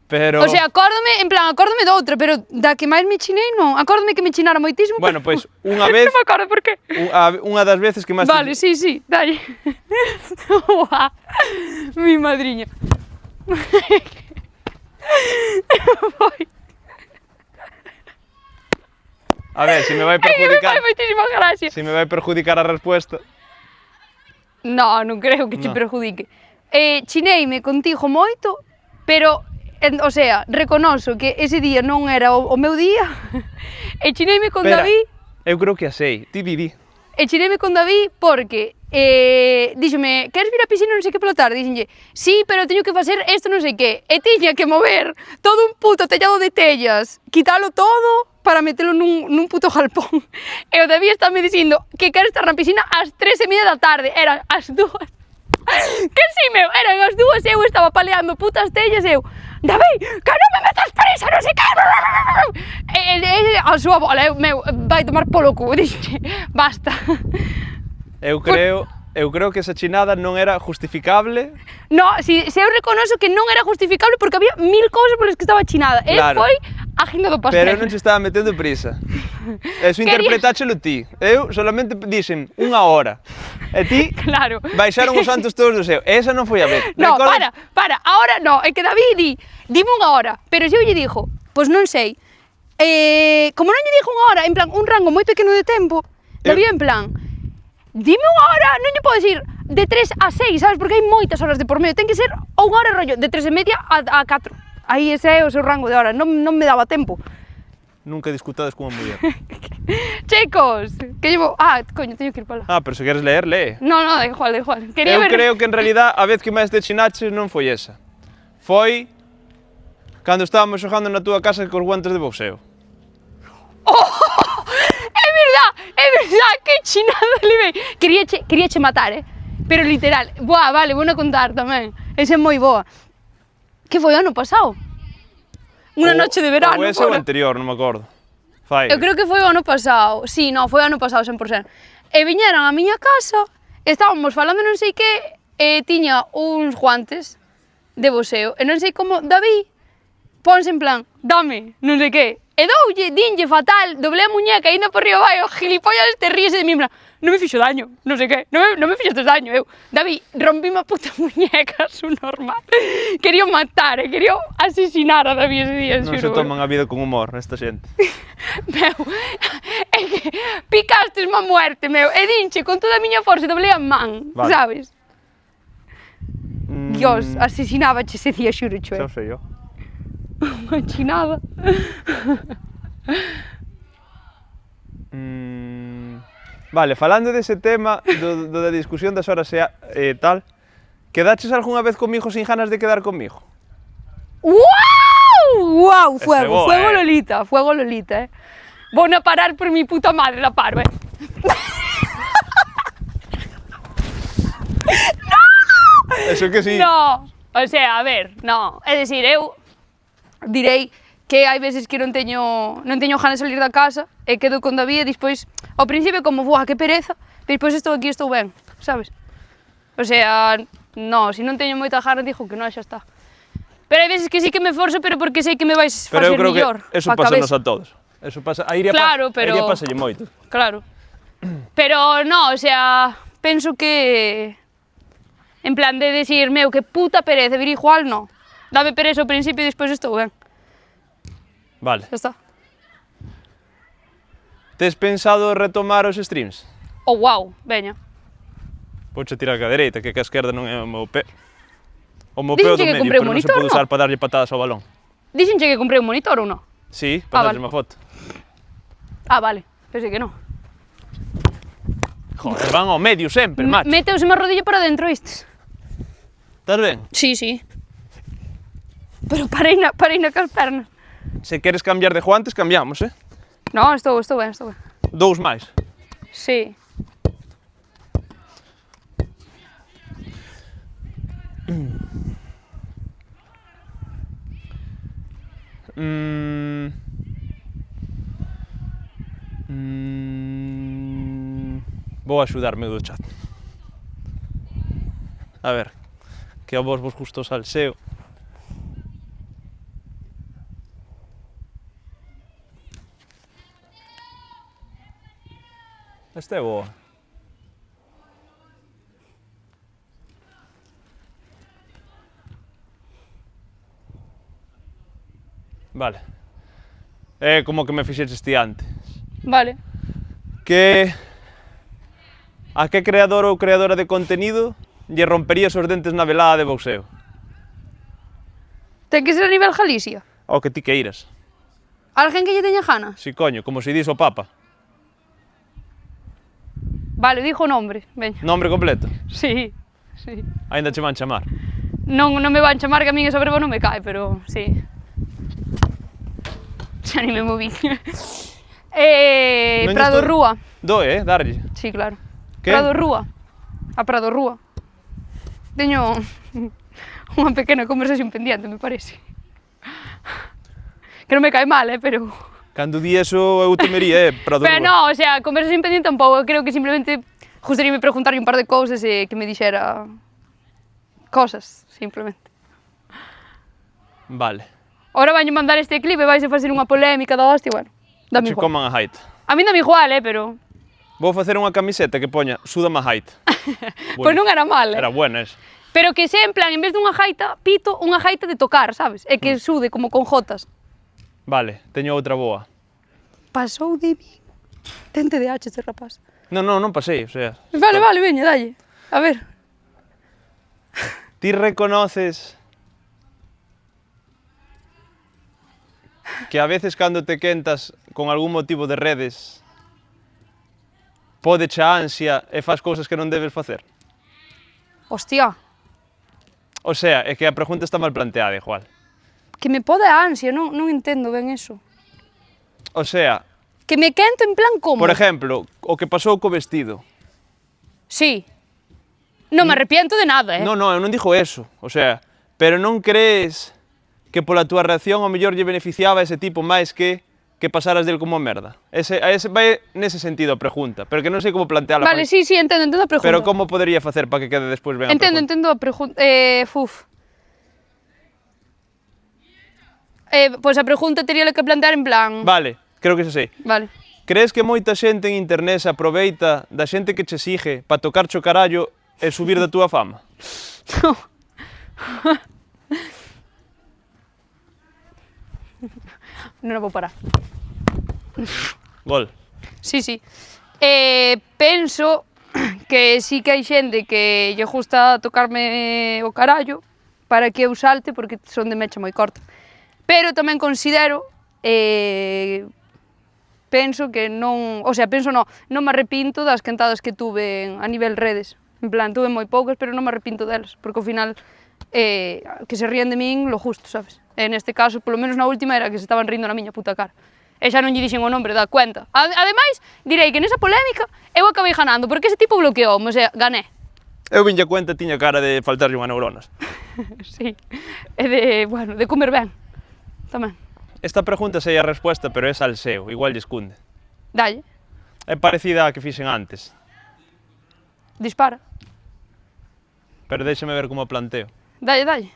Pero... O sea, acórdame de outra, pero da que máis me chinei non. Acórdame que me chinaron moitísimo. Bueno, pois, unha vez... Non me acordo por qué. Unha das veces que máis... Vale, sí, dalle. Uá, mi madriña. A ver, se me vai perjudicar... Ai, moitísima gracia. Se me vai perjudicar a resposta... No, non creo que te perjudique. Chineime contigo moito, pero... O sea, reconozo que ese día non era o meu día. E chineime con David... Eu creo que a sei. Ti di. E chineime con David porque díxome, queres vir á piscina non sei que polo tarde? Díxenlle, sí, pero teño que facer isto non sei que. E tiña que mover todo un puto tellado de tellas, quitalo todo para metelo nun puto galpón. E o David está me dicindo que quere estar na piscina ás 3:30 da tarde. Eran as 2. Que sí, meu, eran as 2 e eu estaba paleando putas tellas e eu, David, que non me metas presa, non sei que. E a súa bola, meu, vai tomar polo cu, dixen, basta. Eu creo que esa chinada non era justificable. No, si eu reconozo que non era justificable porque había 1000 cousas polas que estaba chinada. Claro. Foi a agenda do pastel. Pero non se estaba metendo prisa. Eso interpretáchelo ti. Eu solamente dixen unha hora. E ti Claro. baixaron os santos todos do ceo. Esa non foi a vez. No, Recordas? para, ahora no, é que David dime unha hora, pero se eu lle dixo, pois non sei, como non lle dixo unha hora, en plan, un rango moi pequeno de tempo, David en plan, dime unha hora, non lle podo decir de 3 a 6, sabes, porque hai moitas horas de por medio, ten que ser unha hora rollo, de 3:30 a 4, aí ese é o seu rango de hora, non me daba tempo. Nunca discutades cunha muller. Chicos, que llevo, coño, teño que ir para lá. Pero se queres ler, lee. No, da igual. Quería Eu ver... creo que en realidad a vez que máis te chinaches non foi esa. Foi cando estábamos xogando na túa casa cos guantes de boxeo. É verdad, que chinada le vei. Queríache matar, pero literal. Buah, vale, vou a contar tamén. Esa é moi boa. Que foi ano pasado? Unha noche de verano. Ou ese ou anterior, non me acordo. Eu creo que foi o ano pasado. Sí, no, foi o ano pasado, 100%. E viñeron á miña casa, estábamos falando non sei que, e tiña uns guantes de boxeo. E non sei como David ponse en plan, dame, non sei que. E dinlle fatal, doblé a muñeca, indo por río vai, o gilipollas este ríese de mí, en plan, non me fixo daño, non sei que, non me fixo daño, eu. David, rompíme a puta muñeca, su normal. Quería matar, quería asesinar a David ese día, Non se toman a vida con humor, esta xente. Meu, é que picastes má muerte, meu, e dinche con toda a miña forza, doblé a man, vale. Sabes? Dios, asesinábache ese día, xuro, Xa sei eu. Unha chinada. Vale, falando dese tema, da discusión das horas e tal, quedaches algunha vez comigo sin ganas de quedar comigo? Wow, fuego Lolita, Vou a parar por mi puta madre, la paro, No! Eso que sí. No, o sea, a ver, no, é dicir, eu direi que hai veces que non teño ganas de salir da casa e quedo con David e despois, ao principio como, buah, que pereza, e despois estou aquí e estou ben, sabes? O sea, no, se non teño moita ganas, dixo que non, xa está. Pero hai veces que sí que me forzo, pero porque sei que me vais facer mellor. Pero eu creo que eso pásanos a todos. Eso pasa, a Iria pásalle moito. Claro. Pero, no, o sea, penso que... En plan de decir, meu, que puta pereza, vir igual, no. Dame pereza ao principio e despois estou ben. Vale. Xa está. Tes pensado retomar os streams? Oh, wow, veña. Vouche tirar ca dereita, que a esquerda non é o meu pé. O meu pé é o do medio, pero non se pode usar para darlle patadas ao balón. Dixenche que comprei un monitor ou non? Sí, para darlle unha foto. Vale, pensei que non. Joder, van ao medio sempre, macho. Meteuse unha rodilla para dentro, vistes? Estás ben? Sí. Pero parei na cas pernas. Se queres cambiar de guantes, cambiamos, No, estou ben. 2 máis. Sí. Vou axudarme do chat. A ver, que a vos gusta o salseo. Esta é boa. Vale. É como que me fixeches ti antes. Vale. A que creador ou creadora de contenido lle romperías os dentes na velada de boxeo? Ten que ser a nivel Galicia. Ao que ti queiras. Alguén que lle teña ganas? Si, coño, como se dis o Papa. Vale, dixo o nombre, veña. Nombre completo. Sí, sí. Ainda che van chamar. Non me van chamar, que a min esa verba non me cae, pero sí. Xa ni me moví. Prado Rúa. Doe, darlle. Sí, claro. Que? Prado Rúa. A Prado Rúa. Teño unha pequena conversación pendiente, me parece. Que non me cae mal, pero... Cando di eso eu temería, Prado Pero Rúa. no, o sea, conversación pendiente un pouco, creo que simplemente gustaríame preguntarlle un par de cousas e que me dixera cosas, simplemente. Vale. Ahora vaño mandar este clip e vais a facer unha polémica da hostia, bueno, dame Che igual. coman a height. A mí dame igual, pero... Vou facer unha camiseta que poña súdame a height. Pois non era mal, Era buena esa. Pero que sea en plan, en vez dunha gaita, pito unha gaita de tocar, sabes? E que sude como con jotas. Vale, teño outra boa. Pasou de mí. Ten TDAH este rapaz. Non pasei, o sea... Vale, veña, dalle. A ver. Ti reconoces que a veces cando te quentas con algún motivo de redes pode cha ansia e faz cousas que non debes facer? Hostia, O sea, é que a pregunta está mal planteada, igual. que me pode a ansia, non entendo ben eso. O sea, Que me quento en plan como? por exemplo, o que pasou co vestido. Sí. Non me arrepiento de nada, Non, eu non dixo eso. O sea, pero non crees que pola túa reacción ao mellor lle beneficiaba a ese tipo máis que pasaras del como merda? Vai nese sentido a pregunta, pero que non sei como planteala. Vale, sí, entendo a pregunta. Pero como podería facer para que quede despois ben a pregunta? Entendo a pregunta. Pois a pregunta teria que plantear en plan... Vale, creo que xa sei. Vale. Crees que moita xente en internet se aproveita da xente que che sigue para tocar cho carallo e subir da túa fama? Non vou parar. Gol. Sí. Penso que sí que hai xente que lle gusta tocarme o carallo para que eu salte porque son de mecha moi corta. Pero tamén considero, penso que non, o sea, non me arrepinto das quentadas que tuve a nivel redes. En plan, tuve moi poucas, pero non me arrepinto delas, porque ao final que se rían de min lo justo, sabes? En este caso, polo menos na última, era que se estaban rindo na miña puta cara. E xa non lle dixen o nombre, dá cuenta. Ademais, direi que nesa polémica eu acabei ganando, porque ese tipo bloqueoume, o sea, gané. Eu vinlle a cuenta tiña cara de faltarlle unha neuronas. Sí, e de comer ben, tamén. Esta pregunta sei a resposta, pero é salseo, igual lle esconde. Dalle, É parecida á que fixen antes, dispara. pero déxame ver como a planteo. Dalle.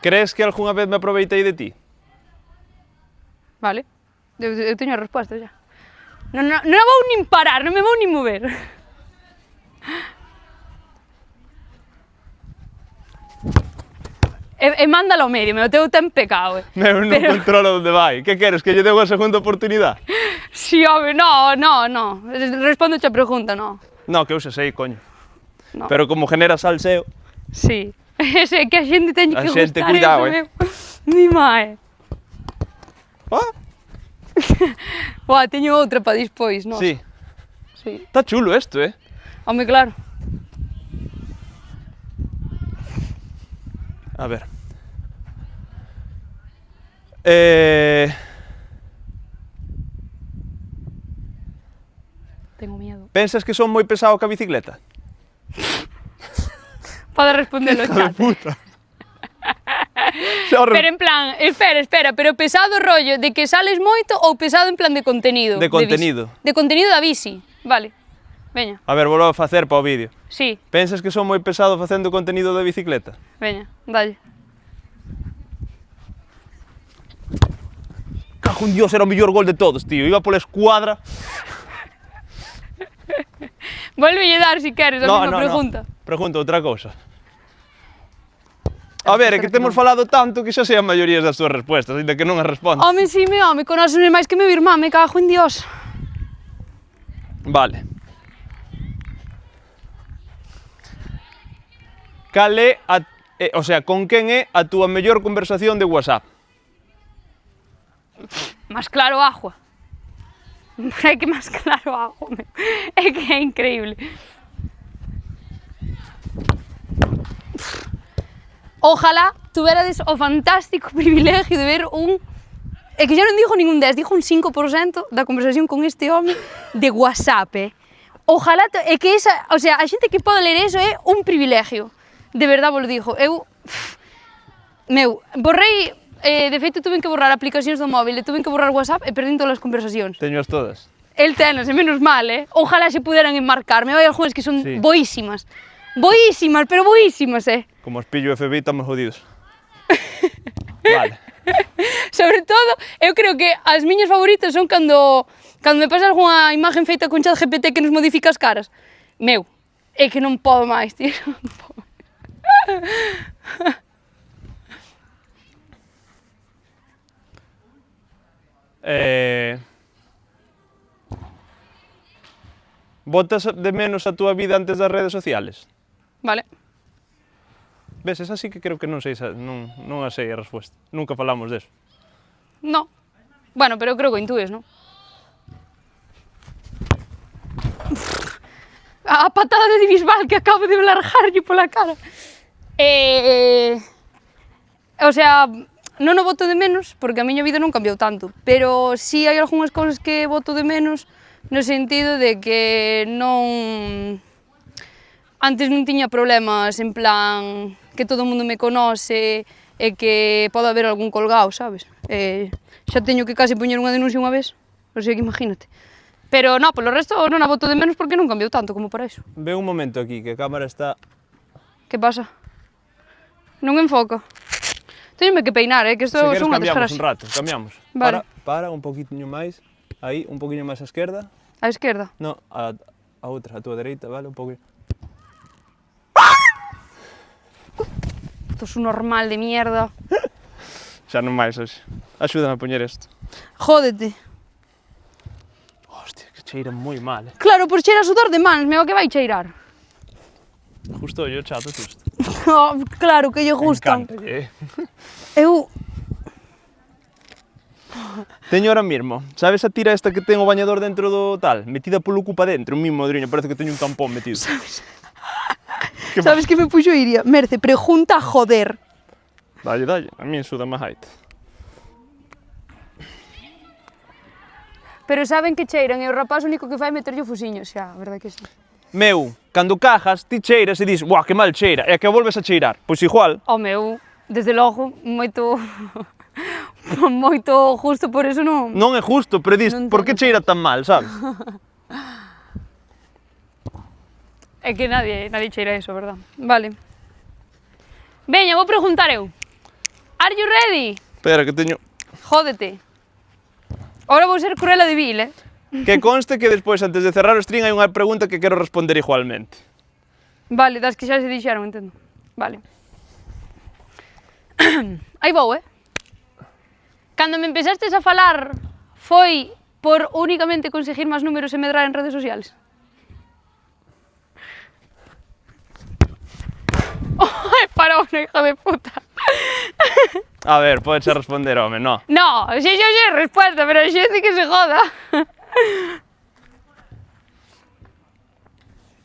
Crees que algunha vez me aproveitei de ti? Vale, eu teño a resposta xa. Non vou nin parar, non me vou nin mover. E mándalo ao medio, o teu ten pecado. Eu non controlo onde vai. Que queres, que lle deu a segunda oportunidade? Si, home, no. Responde a pregunta, no. No, que eu xa sei, coño. No. Pero como genera salseo... Sí. Ese que a xente teñe que gustar. A xente, cuidado, Mi mae. Ah, Buah, teño outra para dispois, no? sí. Sí. Está chulo isto, Home, claro. A ver. Tengo miedo. Pensas que son moi pesado ca bicicleta? Pode responder o Hija de chat. puta. Pero en plan, espera, pero pesado rollo de que sales moito ou pesado en plan de contenido? De contenido. De contenido da bici, vale. Veña, A ver, volvo a facer para o vídeo. sí, Pensas que son moi pesado facendo contenido de bicicleta? veña, dalle. Cajo en Dios, era o mellor gol de todos, tío. Iba pola escuadra. Volvelle dar si queres a mesma pregunta. Pregunta outra cousa. A ver, é que temos falado tanto que xa sei a maioría das túas respostas, ainda que non as respondas. Home, si, conoces máis que meu irmán, me cago en Dios. Vale. Cal é o sea, con quen é a túa mellor conversación de WhatsApp? Más claro agua. É que más claro agua, meu. É que é increíble. Ojalá tuverades o fantástico privilegio de ver un... É que xa non digo ningún 10, digo un 5% da conversación con este home de WhatsApp, Ojalá... É que esa... O sea, a xente que pode ler eso é un privilegio. De verdade vos lo digo. Eu... Meu, borrei... de feito, tuve que borrar aplicacións do móvil, tuve que borrar WhatsApp e perdín todas as conversacións. Teño as todas. El tenas, e menos mal, Ojalá se puderan enmarcarme. Hai algunhas que son Sí. boísimas. Boísimas, pero boísimas, Como os pillo FBI estamos jodidos. Vale. Sobre todo, eu creo que as miñas favoritas son cando me pasa algunha imagen feita con ChatGPT que nos modifica as caras. Meu, é que non podo máis, tío. Non podo. Botas de menos a túa vida antes das redes sociales? Vale. Ves, esa sí que creo que non sei, non a sei a resposta. Nunca falamos deso. No. Bueno, pero eu creo que intues, non? A patada de Bisbal que acabo de largarlle pola cara. O sea, non o boto de menos, porque a miña vida non cambiou tanto, pero sí hai algunhas cousas que boto de menos no sentido de que non... Antes non tiña problemas, en plan, que todo o mundo me conoce e que pode haber algún colgado, sabes? Xa teño que case poñer unha denuncia unha vez, o sea que imagínate. Pero no, polo resto non a boto de menos porque non cambiou tanto como para iso. Ve un momento aquí, que a cámara está... Que pasa? Non enfoca. Teñome que peinar, que isto Se queres son unha cambiamos desgracia. un rato, cambiamos. Vale. Para un poquinho máis, aí, un poquinho máis á esquerda. A esquerda. No, a outra, a túa dereita, vale, un poquinho. Isto é un normal de mierda. Xa non máis hoxe. Axúdame a poñer isto. Jódete. Hostia, que cheira moi mal, Claro, por cheira a sudor de mans, meu, que vai cheirar? Justo yo chato susto. Oh, claro que lle gustan. Encántalle. Eu... Teño ahora mismo, sabes a tira esta que ten o bañador dentro do tal? Metida polo cu pa dentro, mi madriña, parece que teño un tampón metido. Sabes que me puxo iría? Merce, pregunta joder. Dalle, dalle, a mí suda máis haite. Pero saben que cheiran e o rapaz o único que fai é meterlle o fusiño, xa, a verdade que sí. Meu, cando cajas, ti cheiras e dis, buah, que mal cheira, e que volves a cheirar. Pois igual, O meu, desde logo, moito... moito justo por eso non... non é justo, pero dis, Non por que cheira tan mal, sabes? É que nadie cheira eso, verdad? Vale. Veña, vou preguntar eu. Are you ready? Espera, que teño... Jódete. Ahora vou ser cruela de vil, Que conste que despois, antes de cerrar o stream, hai unha pregunta que quero responder igualmente. Vale, das que xa se dixeron, entendo. Vale. Aí vou, Cando me empezastes a falar, foi por únicamente conseguir máis números e medrar en redes sociales? Ai, parou, hijo de puta. A ver, podes responder, home, no. No, xa xa xa resposta, pero a xente que se joda.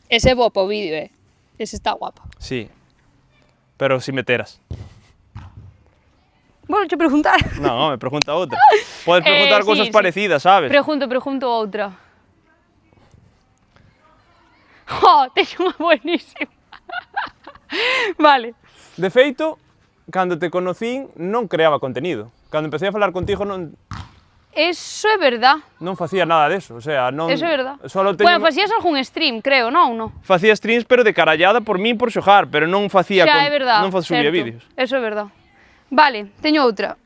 Ese é bo para o vídeo, Ese está guapo. Sí, pero si meteras. Bueno, che preguntar. Non, home, pregunta outra. Podes preguntar Sí, cousas sí. parecidas, sabes? Pregunto outra. Oh, teño unha buenísima. Vale. De feito, cando te conocín, non creaba contenido. Cando empecé a falar contigo non Eso é verdad. facía nada deso, o sea, non... Eso é verdad. Solo teño... Bueno, facías algún stream, creo, non? Facía streams, pero de carallada por min por xogar, pero non facía... Xa, é verdad, non subía certo. vídeos. Eso é verdad. Vale, teño outra.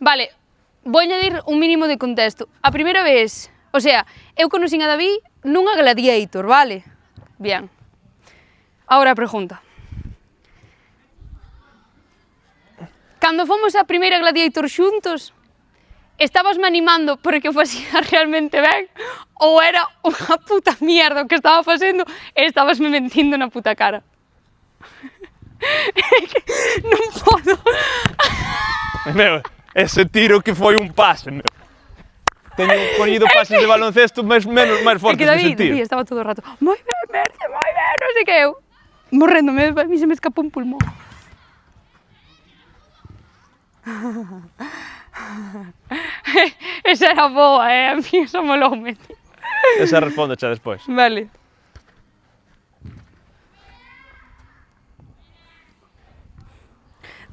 Vale, vou añadir un mínimo de contexto. A primeira vez, o sea, eu conocín a David nunha Gladiator, vale? Bien. Ahora a pregunta. Cando fomos a primeira Gladiator xuntos, estabasme animando porque o facía realmente ben ou era unha puta mierda o que estaba facendo e estabasme mentindo na puta cara? Non podo. Meu, ese tiro que foi un pase, meu. Teño collido pases de baloncesto máis fortes que David, ese tiro. Estaba todo o rato, moi ben, Merce, moi ben, non sei que eu. Morréndome, a mí se me escapou un pulmón. Esa era boa, a mí eso moloume. Esa responde xa despois. Vale.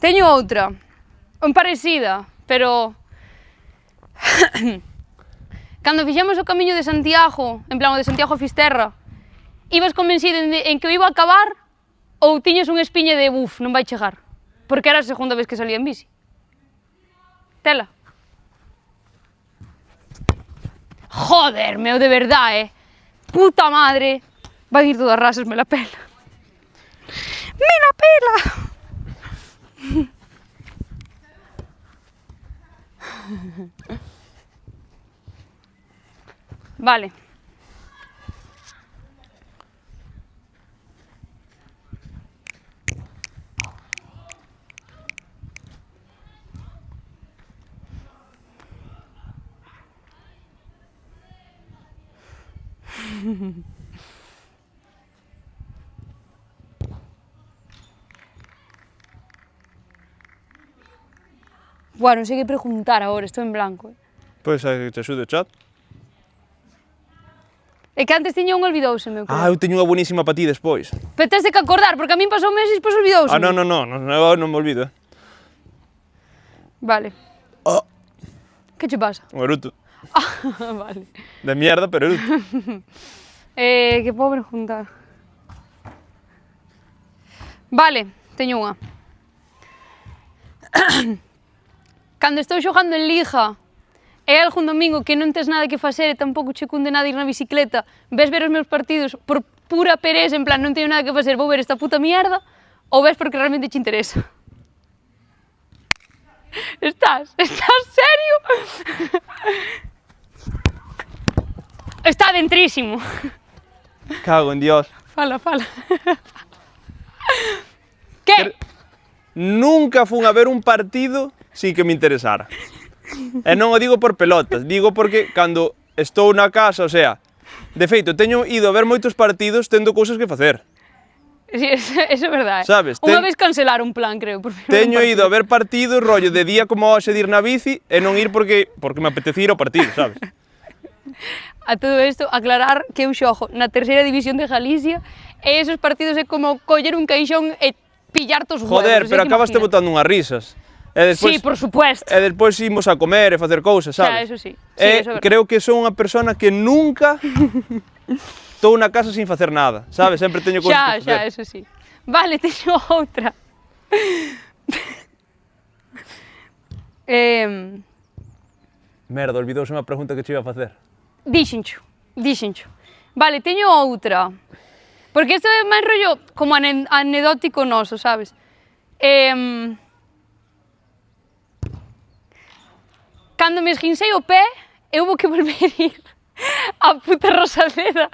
Teño outra, parecida, pero... Cando fixemos o camiño de Santiago, en plan o de Santiago a Fisterra, ibas convencido en que o iba a acabar ou tiñas un espiñe de buf, non vai chegar? Porque era a segunda vez que salía en bici. Tela. Joder, meu, de verdade, puta madre. Vai ir todas rasas, me la pela. Me la pela. Vale. Buah, non sei que preguntar agora, estou en blanco. Pois que te axude o chat. É que antes tiña un olvidouse, meu. Eu teño unha buenísima para ti despois. Pero tes de que acordar, porque a min pasou meses e despois olvidouse. Non me olvido. Vale. Oh. Que che pasa? Un eruto. Vale. De mierda, pero eruto. Que podo preguntar? Vale, teño unha. Cando estou xogando en Liga e algún domingo que non tes nada que facer e tampouco che cunde nada ir na bicicleta, ves ver os meus partidos por pura pereza, en plan non teño nada que facer, vou ver esta puta mierda, ou ves porque realmente che interesa? Estás serio? Está dentrísimo. Cago en Dios. Fala. Que? Nunca fun a ver un partido sin que me interesara. E non o digo por pelotas, digo porque cando estou na casa, o sea, de feito, teño ido a ver moitos partidos tendo cousas que facer. Sí, eso é verdade. Sabes, Unha vez cancelar un plan, creo. Teño ido a ver partidos, rollo, de día como hoxe de ir na bici e non ir porque me apetecía ir ao partido, sabes? A todo isto, aclarar que eu xogo na terceira división de Galicia e esos partidos é como coller un caixón e pillarte os huevos. Joder, pero acabaste botando unhas risas. E despois, sí, por supuesto. E despois imos a comer e facer cousas, sabes? Xa, eso sí. Eso creo que son unha persona que nunca estou na casa sin facer nada, sabes? Sempre teño cousas que facer. Xa, eso sí. Vale, teño outra. Merda, olvidouse unha pregunta que che iba a facer. Dixencho. Vale, teño outra. Porque isto é máis rollo como anecdótico noso, sabes? Cando me esguincei o pé, eu vou que volver ir a puta Rosaleda.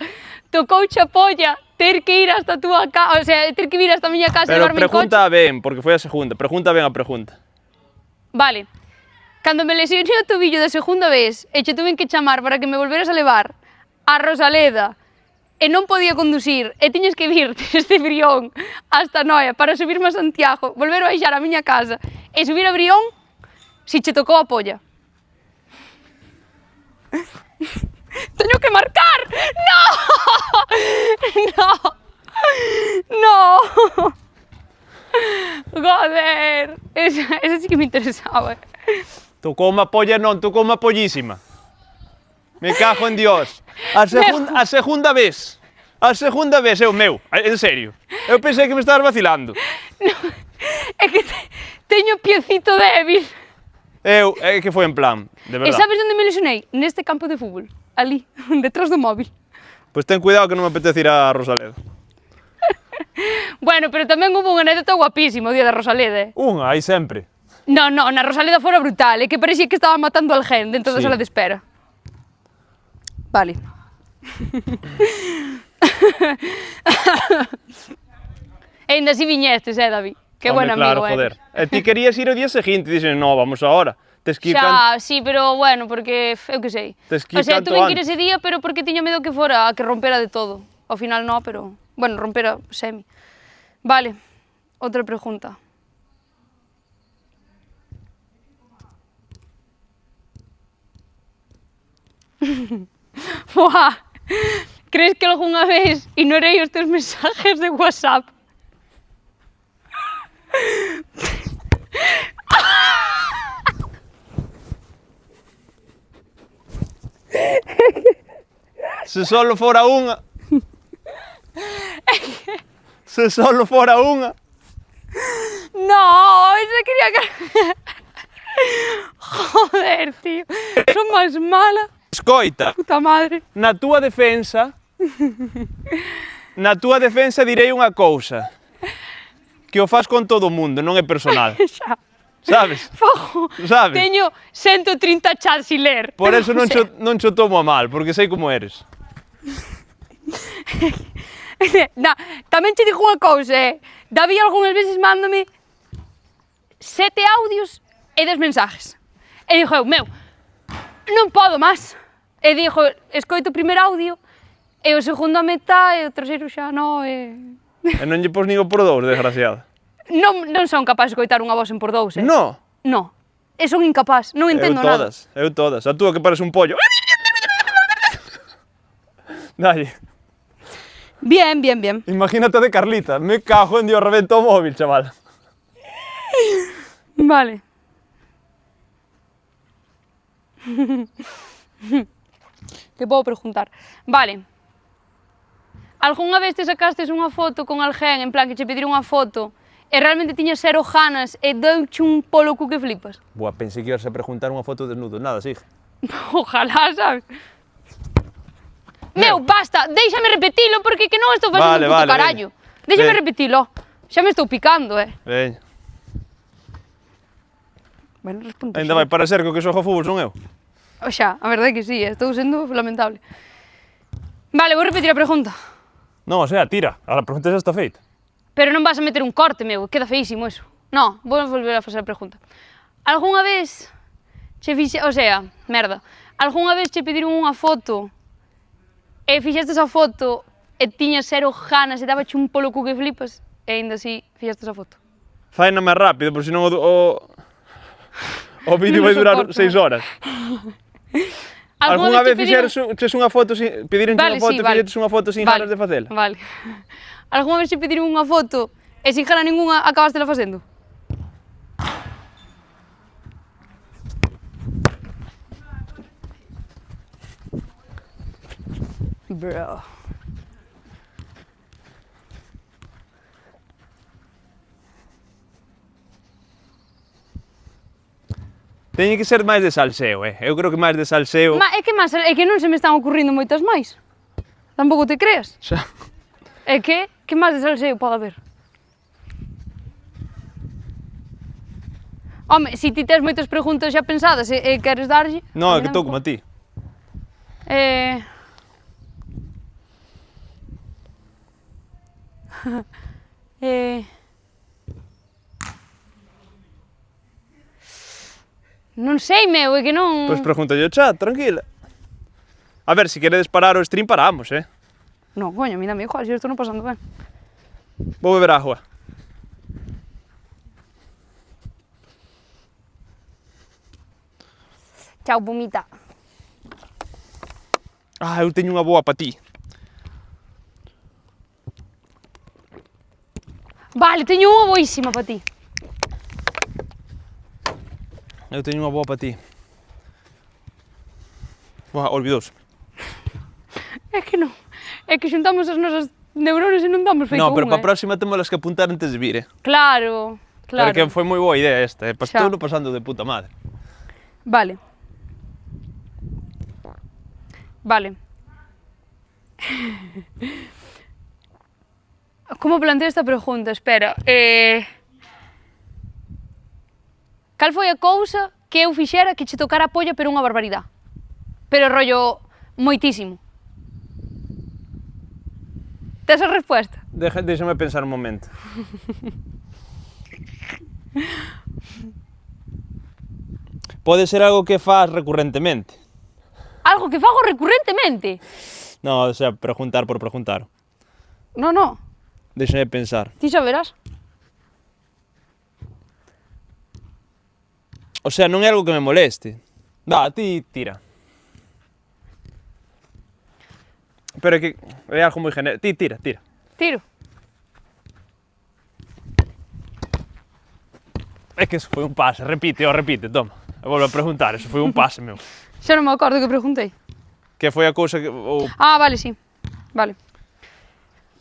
Tocouche a polla ter que ir hasta a túa casa, o sea, ter que vir hasta a miña casa e levarme en coche. Pero pregunta ben, porque foi a segunda. Pregunta ben a pregunta. Vale. Cando me lesionei o tobillo da segunda vez e che tuven que chamar para que me volveras a levar a Rosaleda e non podía conducir e tiñes que vir desde Brión hasta Noia para subirme a Santiago, volver a baixar a miña casa e subir a Brión, si che tocou a polla. Teño que marcar! No! esa sí que me interesaba. Tocou unha polla non, tocou unha pollísima. Me cago en Dios. A segunda vez. A segunda vez, meu, en serio. Eu pensei que me estabas vacilando. É que teño piecito débil. É que foi en plan, de E verdade. sabes onde me lesionei? Neste campo de fútbol. Ali, detrás do móvil. Pois ten cuidado que non me apetece ir a Rosaleda. Bueno, pero tamén hubo unha anécdota guapísima o día da Rosaleda. Unha, hai sempre. No, na Rosaleda fora brutal, é que parecía que estaba matando al gen dentro da Sí. sala de espera. Vale. E ainda así viñestes, David? Que buen amigo, claro, joder. E ti querías ir o día seguinte, dixen, no, vamos ahora. Tes que ir Xa, sí, pero bueno, porque eu que sei. Tes que ir O sea, canto tuve que ir antes. ese día, pero porque tiña medo que fora a que rompera de todo. Ao final no, pero... Bueno, rompera semi. Vale, outra pregunta. Buah, crees que algunha vez ignorei os teus mensajes de WhatsApp? Se solo fora unha. Se solo fora unha. No, esa quería que... Joder, tío, son máis mala. Escoita, Puta madre. na túa defensa direi unha cousa. Que o fas con todo o mundo, non é personal. Xa. Sabes? Fajo, Sabes? teño 130 chats sin ler. Por eso non, O sea, non cho tomo a mal, porque sei como eres. na, tamén che digo unha cousa, David algunhas veces mándame 7 audios e 10 mensajes. E dixo eu, meu, non podo máis. E dixo, escoito o primeiro audio, e o segundo a metá, e o terceiro xa non, e... E non lle pos nin o por dous, desgraciada. Non son capaz de escoitar unha voz en por dous, No, No, son incapaz, non entendo nada. eu todas. A túa que parece un pollo. Dalle, Bien, bien, bien. imagínate de Carlita. Me cago en Dios, reventó o móvil, chaval. Vale. Que podo preguntar? Vale. Algunha vez te sacastes unha foto con alguén, en plan que che pediron unha foto, e realmente tiñas 0 ganas e deuche un polo cu que flipas? Buah, pensei que ibas a preguntar unha foto desnudo. Nada, sigue. Ojalá, sabes? Meu, basta, déixame repetilo porque que non estou facendo Vale, un puto vale, carallo. Déixame Veña. repetilo. Xa me estou picando, Veña. Bueno, respondo. Ainda vai para ser que o que xoga fútbol son eu. O xa, a verdade é que sí, estou sendo lamentable. Vale, vou repetir a pregunta. Non, o sea, tira. A pregunta xa está feita. Pero non vas a meter un corte, meu, queda feísimo eso. No, vou volver a facer a pregunta. Algunha vez che o sea, merda, algunha vez che pediron unha foto e fixestes a foto e tiñas 0 ganas e dabache un polo cu que flipas e aínda así fixestes a foto? Faina máis rápido, por senón o vídeo vai Non durar soporto. 6 horas. Algúna vez fixeches unha foto sin... Pedironche Vale, unha foto sí, e vale. fixeches unha foto sin Vale, ganas de facela? Vale. Algunha vez che pediron unha foto e sin gana ninguna acabaste la facendo? Bro. Teñe que ser máis de salseo, Eu creo que máis de salseo... É que non se me están ocurrindo moitas máis. Tampouco te creas. Xa. É que máis de salseo pode haber? Home, se ti tes moitas preguntas xa pensadas e queres darlle... Non, é que estou como a ti. Non sei, meu, é que non... Pois pregunta yo chat, tranquila. A ver, se queredes parar o stream, paramos, Non, coño, a mí dame igual, se eu estou non pasando ben. Vou beber agua. Chao, vomita. Ah, eu teño unha boa para ti. Vale, teño unha boísima para ti. Eu teño unha boa para ti. Buah, olvidouse. É que non. É que xuntamos as nosas neurones e non damos feito No, pero unha, para a próxima temos que apuntar antes de vir, Claro, claro. Porque foi moi boa idea esta, Xa. Estou pasando de puta madre. Vale. Vale. Como planteo esta pregunta? Espera. Cal foi a cousa que eu fixera que che tocara a polla pero unha barbaridade? Pero rollo moitísimo. Tes a resposta? Déxame pensar un momento. Pode ser algo que faz recurrentemente. Algo que fago recurrentemente? No, o sea, preguntar por preguntar. No, no. Déxame pensar. Ti xa verás. O sea, non é algo que me moleste. Va, ti tira. Pero é que é algo moi genérico. Ti tira. Tiro. É que eso foi un pase, repite, toma. Eu volvo a preguntar, eso foi un pase, meu. Xa non me acordo que preguntei. Que foi a cousa que... Ah, vale, sí. Vale.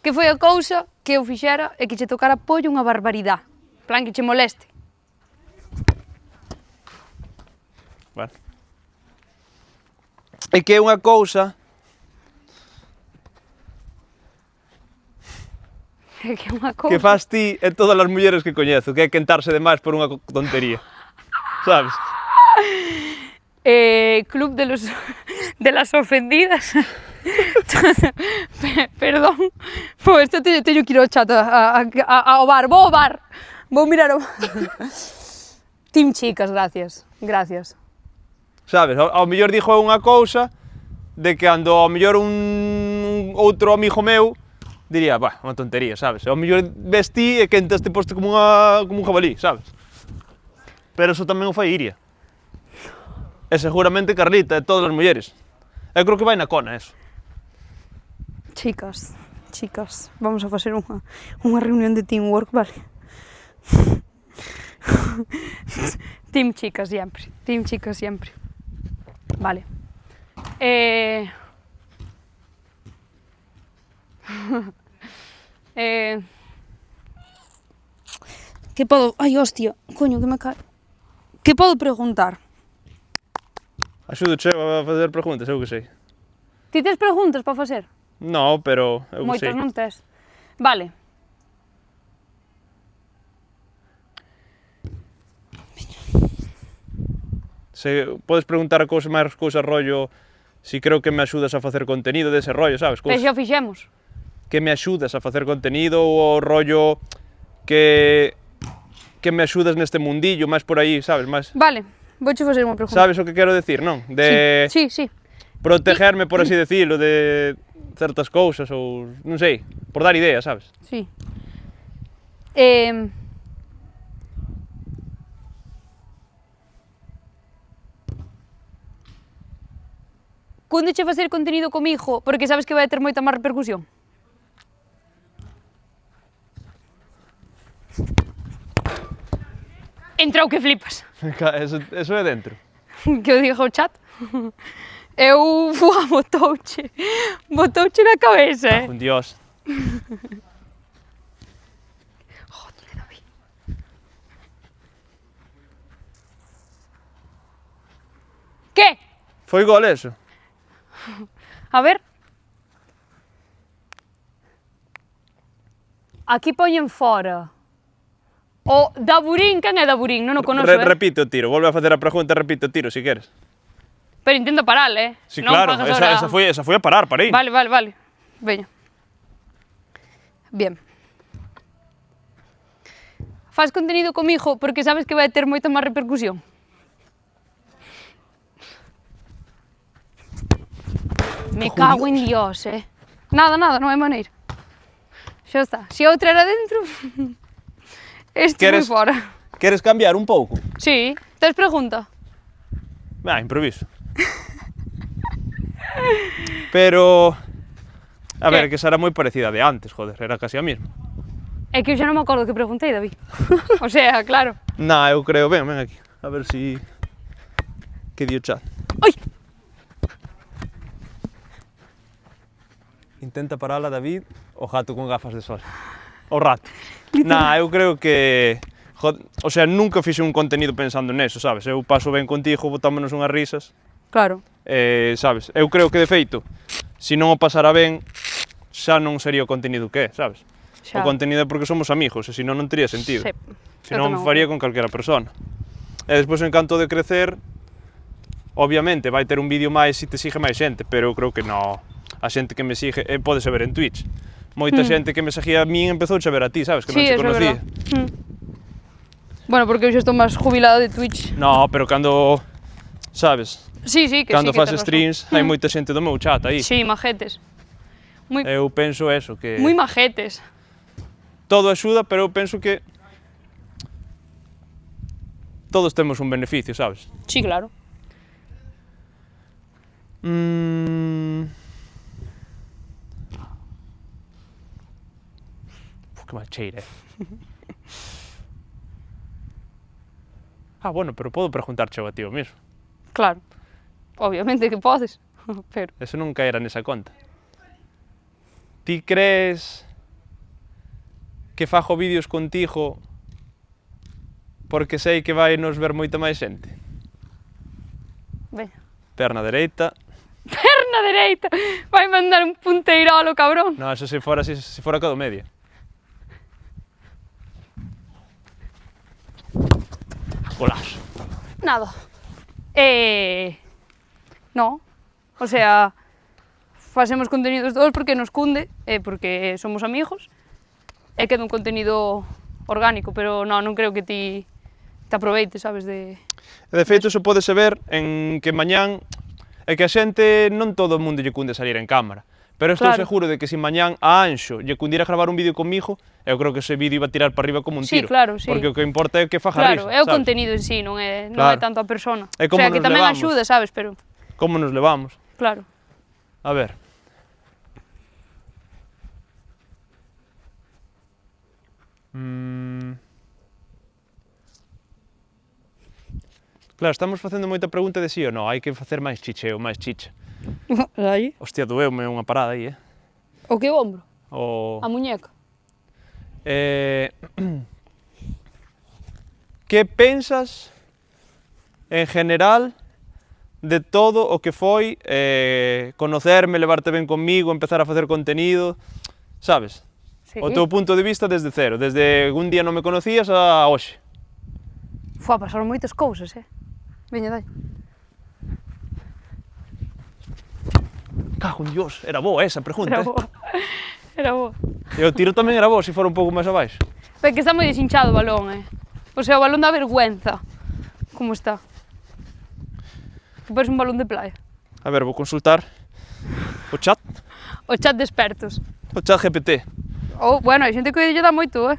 Que foi a cousa que eu fixera e que che tocara pollo unha barbaridade. En plan, que che moleste. Bueno. É que é unha cousa... É que é unha cousa... que faz ti e todas as mulleres que coñezo, que é quentarse demais por unha tontería. Sabes? Club de las ofendidas. Perdón. Pues esto teño que ir ao chat ao bar. Vou ao bar. Vou mirar o... Team chicas, gracias. Gracias. Sabes? Ao mellor dixo unha cousa de que ando ao mellor un outro amigo meu diría, bah, unha tontería, sabes? Ao mellor ves ti e quentaste posto como un jabalí, sabes? Pero eso tamén o fai Iria. E seguramente Carlita e todas as mulleres. Eu creo que vai na cona eso. Chicas, vamos a facer unha reunión de teamwork, vale? Team chicas sempre. Team chicas sempre. Vale. Que podo... Ai, hostia, coño, que me cae. Que podo preguntar? Axúdoche a facer preguntas, eu que sei. Ti tes preguntas para facer? No, pero eu que sei. Moitas non tes. Vale. Se podes preguntar máis cousas rollo si creo que me axudas a facer contenido dese rollo, sabes? Pero xa o fixemos. Que me axudas a facer contenido ou rollo que me axudas neste mundillo, máis por aí, sabes? Máis... Vale, vouche facer unha pregunta. Sabes o que quero decir, non? De Sí. protegerme, por así decirlo, de certas cousas ou non sei, por dar ideas, sabes? Sí. Cunde che facer contenido comigo porque sabes que vai ter moita máis repercusión? Entrou que flipas. Eso é dentro. Que o diga o chat. Eu botouche na cabeza, Con Dios. Joder, David. Que? Foi gol eso? A ver. Aquí poñen fora. O Daburín, quen é Daburín? Non o conoso, Repite o tiro, volve a facer a pregunta, repite o tiro, si queres. Pero intento parar, Sí, non claro, fagas ahora- esa foi a parar, parei. Vale. Veña. Bien. Faz contenido comigo porque sabes que vai ter moita máis repercusión. Me cago en Dios, Nada, non hai maneira. Xa está. Se outra era dentro, este foi Queres- fora. Queres cambiar un pouco? Sí, tes pregunta? Improviso. Pero... A ver, Que? que esa era moi parecida a de antes, joder, era casi a mesma. É que eu xa non me acordo que preguntei, David. O sea, claro. Eu creo, ven aquí, a ver si... Que di o chat. Ai! Intenta parala, David, o gato con gafas de sol. O rato. Nah, eu creo que... O sea, nunca fixe un contenido pensando neso, sabes? Eu paso ben contigo, botámonos unhas risas. Claro. Sabes? Eu creo que, de feito, se non o pasara ben, xa non sería o contenido que é, sabes? Xa. O contenido é porque somos amigos, e se non faría sentido. Sí. Se non faría con calquera persona. E despois, en canto de crecer, obviamente vai ter un vídeo máis se te sigue máis xente, pero eu creo que non. A xente que me sigue, pódese ver en Twitch. Moita xente que me seguía a min empezou a ver a ti, sabes? Que non Sí, se conocía. Bueno, porque eu xa estou máis jubilado de Twitch. No, pero cando, sabes? Sí, que Cando sí, que fas tes streams, hai moita xente do meu chat aí. Sí, majetes. Eu penso eso, que Moi majetes. todo axuda, pero eu penso que todos temos un beneficio, sabes? Sí, claro. Que mal cheira, bueno, pero podo preguntarche a ti o mismo. Claro. Obviamente que podes, pero... Eso non caera nesa conta. Ti crees que fago vídeos contigo porque sei que vai nos ver moita máis xente? Veña. Perna dereita. Perna dereita! Vai mandar un punteirolo, cabrón. No, eso se fora cada media. Golazo. Nada. No. O sea, facemos contenidos todos porque nos cunde, porque somos amigos, e queda un contenido orgánico, pero non creo que ti te aproveites, sabes, de... De feito, iso pódese ver en que mañán é que a xente non todo o mundo lle cunde salir en cámara. Pero estou seguro de que se mañán a Anxo lle cundiera gravar un vídeo comigo, eu creo que ese vídeo iba a tirar para arriba como un tiro. Sí, claro, sí. Porque o que importa é que faja risa, Claro, é o sabes? contenido en sí, non é tanto a persona. É O como sea, que nos tamén levamos. axuda, sabes, pero... Como nos levamos. Claro. A ver. Claro, estamos facendo moita pregunta de sí ou non, hai que facer máis chicheo, máis chicha. Aí? Hostia, doeume unha parada aí, O que o ombro? O... A muñeca? Que pensas, en general, de todo o que foi conocerme, levarte ben comigo, empezar a facer contenido, sabes? Sí. O teu punto de vista desde cero, desde un día non me conocías a hoxe. Pasaron moitas cousas, Veña, dai. Cago en Dios, era boa esa pregunta, Era boa. Era boa. E o tiro tamén era bo, se fora un pouco máis abaixo. Pero que está moi deshinchado o balón, O sea, o balón da vergüenza. Como está. Que parece un balón de playa. A ver, vou consultar o chat. O chat de expertos. O chat GPT. Bueno, hai xente que lle dá moito,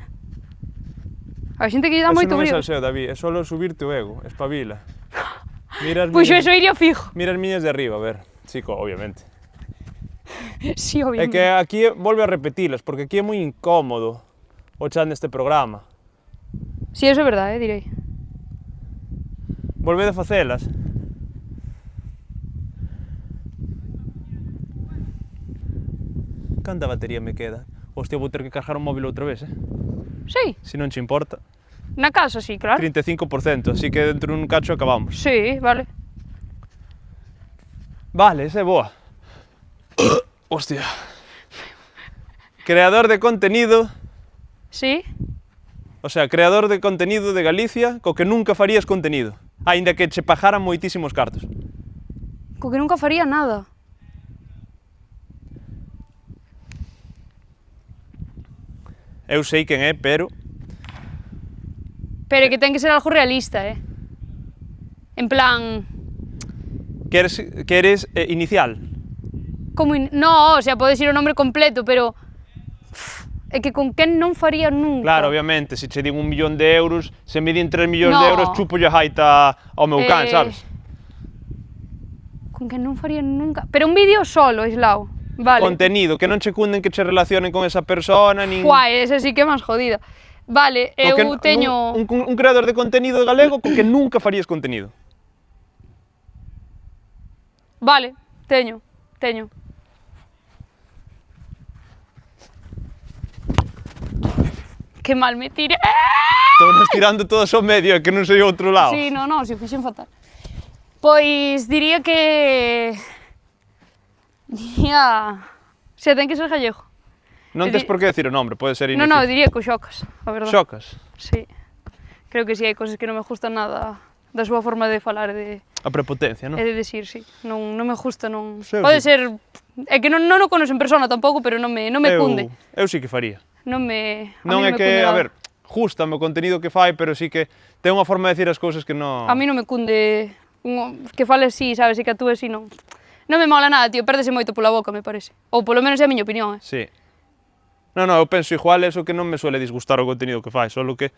Hai xente que lle dá moito Eso non é brío. salseo, David, é solo subirte o ego, espabila. Mira as Pois miñas- eso iría fijo. Mira as miñas de arriba, a ver. Chico, obviamente. Sí, É obviamente. que aquí volve a repetilas, porque aquí é moi incómodo o chat neste programa. Sí, eso é verdade, direi. Volvede a facelas. Canta batería me queda? Hostia, vou ter que cargar o móvil outra vez, Sí, Se non che importa. na casa, sí, claro. 35%, así que dentro dun cacho acabamos. Sí, vale. Vale, esa é boa. Hostia. Creador de contenido, Sí, o sea, creador de contenido de Galicia co que nunca farías contenido, aínda que che pagaran moitísimos cartos. co que nunca faría nada. Eu sei quen é, pero Pero é que ten que ser algo realista, En plan... queres inicial. No, o sea, podes ir o nombre completo, pero... É que con quen non faría nunca. Claro, obviamente, se che din 1 millón de euros, se me din 3 millóns No. de euros, chupo a jaita ao meu can, sabes? Con quen non faría nunca... Pero un vídeo solo, aislao. Vale. Contenido, que non che cunden que che relacionen con esa persona, nin... Guai, esa sí que é máis jodida. Vale, eu que teño... un creador de contenido galego co que nunca farías contenido. Vale, teño. Que mal me tiré. Estou tirando todos ao medio, é que non sei outro lado. Sí, non, si o fixen fatal. Pois diría que... Se ten que ser gallego. Non tes por que decir o nombre, pode ser Non, diría que o Xocas, a verdade. Xocas? Sí. Creo que sí, hai cosas que non me gustan nada da súa forma de falar e de... A prepotencia, non? E de decir, sí. Non me gusta, non... Sí, Pode sí. ser... É que non o conoce en persona tampouco, pero non me cunde. Eu sí que faría. Non me... Non a é mí que, me cunde a nada. ver, gústame o contido que fai, pero sí que ten unha forma de decir as cousas que non... A mí non me cunde que fale así, sabes, e que actúe así, non. Non me mola nada, tío, pérdese moito pola boca, me parece. Ou polo menos é a miña opinión, Sí. Non, eu penso igual, eso que non me suele disgustar o contido que fai, solo que...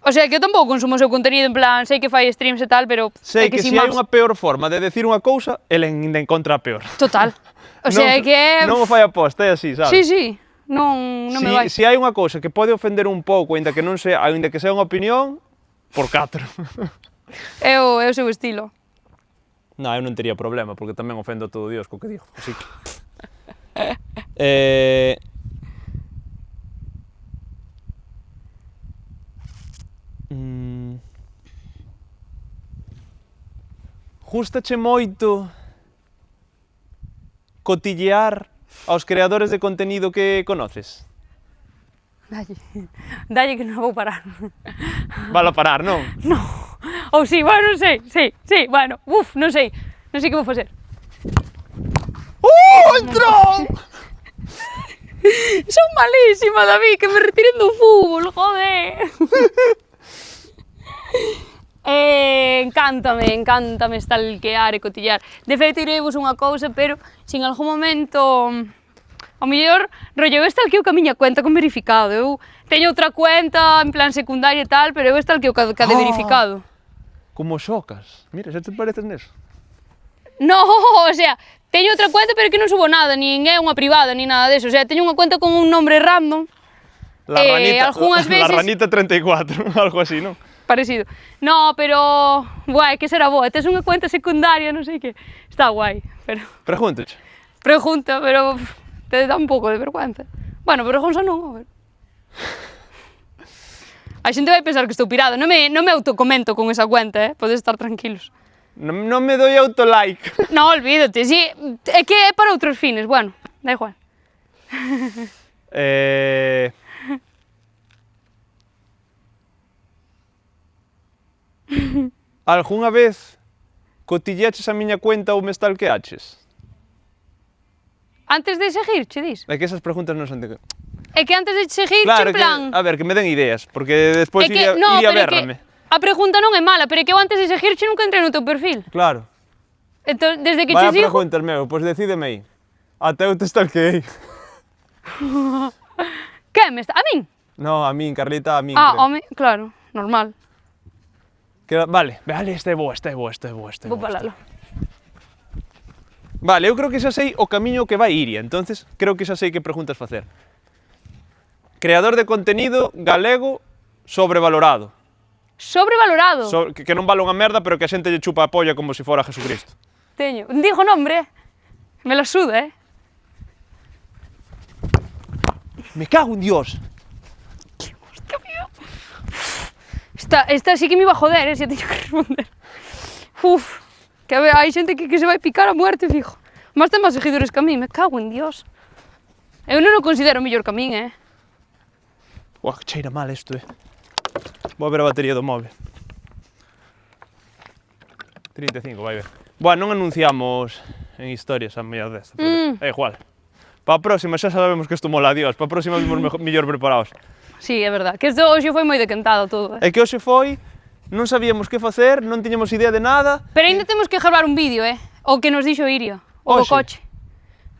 O sea, que eu tampouco consumo o seu contido, en plan, sei que fai streams e tal, pero... Sei é que sin se hai máis. unha peor forma de decir unha cousa, ele ainda encontra a peor. Total. O sea, Non- que é... Non o fai aposta, é así, sabes? Sí, non me vai. Se hai unha cousa que pode ofender un pouco, aínda que sea unha opinión, por 4. É o seu estilo. Non, eu non tería problema, porque tamén ofendo a todo Dios co que digo, así que... Gústache moito cotillear aos creadores de contenido que conoces? Dalle que non vou parar. Vala parar, non? Non. Ou sí, bueno, non sei, sí, bueno, non sei que vou facer. Entrou! Son malísima, David, que me retiren do fútbol, joder. Encántame stalkear e cotillar. De feito, ireivos unha cousa, pero se en algún momento... Ao mellor, rollo, eu stalkeo ca miña cuenta con verificado. Eu teño outra cuenta, en plan secundaria e tal, pero eu stalkeo ca de verificado. Como Xocas. Mira, xa te pareces neso. No, o sea, teño outra cuenta, pero que non subo nada, nin é unha privada, nin nada deso. O sea, teño unha cuenta con un nombre random. La ranita, algunhas la veces- ranita 34, algo así, non? Parecido. No, pero... Guai, que será boa. Tes unha cuenta secundaria, non sei que. Está guai, pero... Pregúntache. Pregunta, pero... Te dá un pouco de vergüenza. Bueno, pero vergonza non, a ver. A xente vai pensar que estou pirada. Non me autocomento con esa cuenta, Podes estar tranquilos. Non me doi autolike. No, olvídate, sí. É que é para outros fines, bueno, da igual. Algunha vez cotilleaches a miña cuenta ou me stalkeaches? Antes de seguir, che dis? É que esas preguntas non son de... É que antes de seguir, Claro, en plan... a ver, que me den ideas, porque despois É que, iría no, pero é berrame. que a pregunta non é mala, pero é que eu antes de seguirche nunca entrei no teu perfil. Claro. Entón, desde que Vaya che sigo... preguntas, meu, pois decídeme aí. Até eu te stalkeei. Que, a min? No, a min, Carlita, a min. Ah, creo. home, claro, normal. Vale, esta é boa. Vou palalo. Vale, eu creo que xa sei o camiño que vai Iria, entonces creo que xa sei que preguntas facer. Creador de contenido galego sobrevalorado. Sobrevalorado. Que non vale unha merda, pero que a xente lle chupa a polla como se fora Jesucristo. Teño. Dijo nombre, me la suda, Me cago en Dios. Esta sí que me iba a joder, se teño que responder. Uf, que a ver, hai xente que se vai picar a muerte, fijo. Mas ten máis seguidores que a mí, me cago en Dios. Eu non o considero mellor que a min, Uah, que cheira mal isto, Vou a ver a batería do móvil. 35, vai ver. Bueno, non anunciamos en historias a mellor desta, pero é igual. Para a próxima xa sabemos que isto mola a Dios, para a próxima vimos mellor preparados. Sí, é verdad, que isto hoxe foi moi decantado todo, É que hoxe foi, non sabíamos que facer, non tiñamos idea de nada. Pero ainda temos que gravar un vídeo, o que nos dixo Iria, o do Hoxe? coche.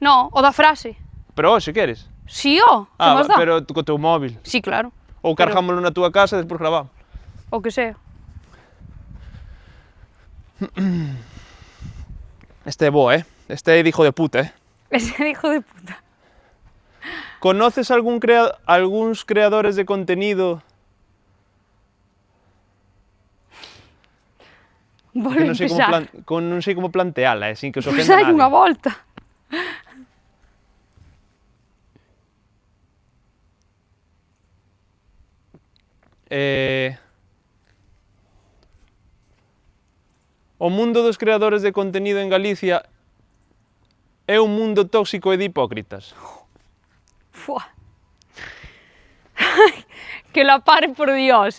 No, o da frase. Pero hoxe, queres? Sí, que máis dá? Pero co teu móvil. Sí, claro, Ou cargámoslo na túa casa e despois gravamos. o que sea. Este é boa, Este é de hijo de puta, Ese hijo de puta. Conoces algúns creadores de contenido Volve non sei empezar. non sei como planteala, sin que os Pois ofenda hai unha nadie. volta. O mundo dos creadores de contenido en Galicia é un mundo tóxico e de hipócritas. Fua. Que la pare por Dios,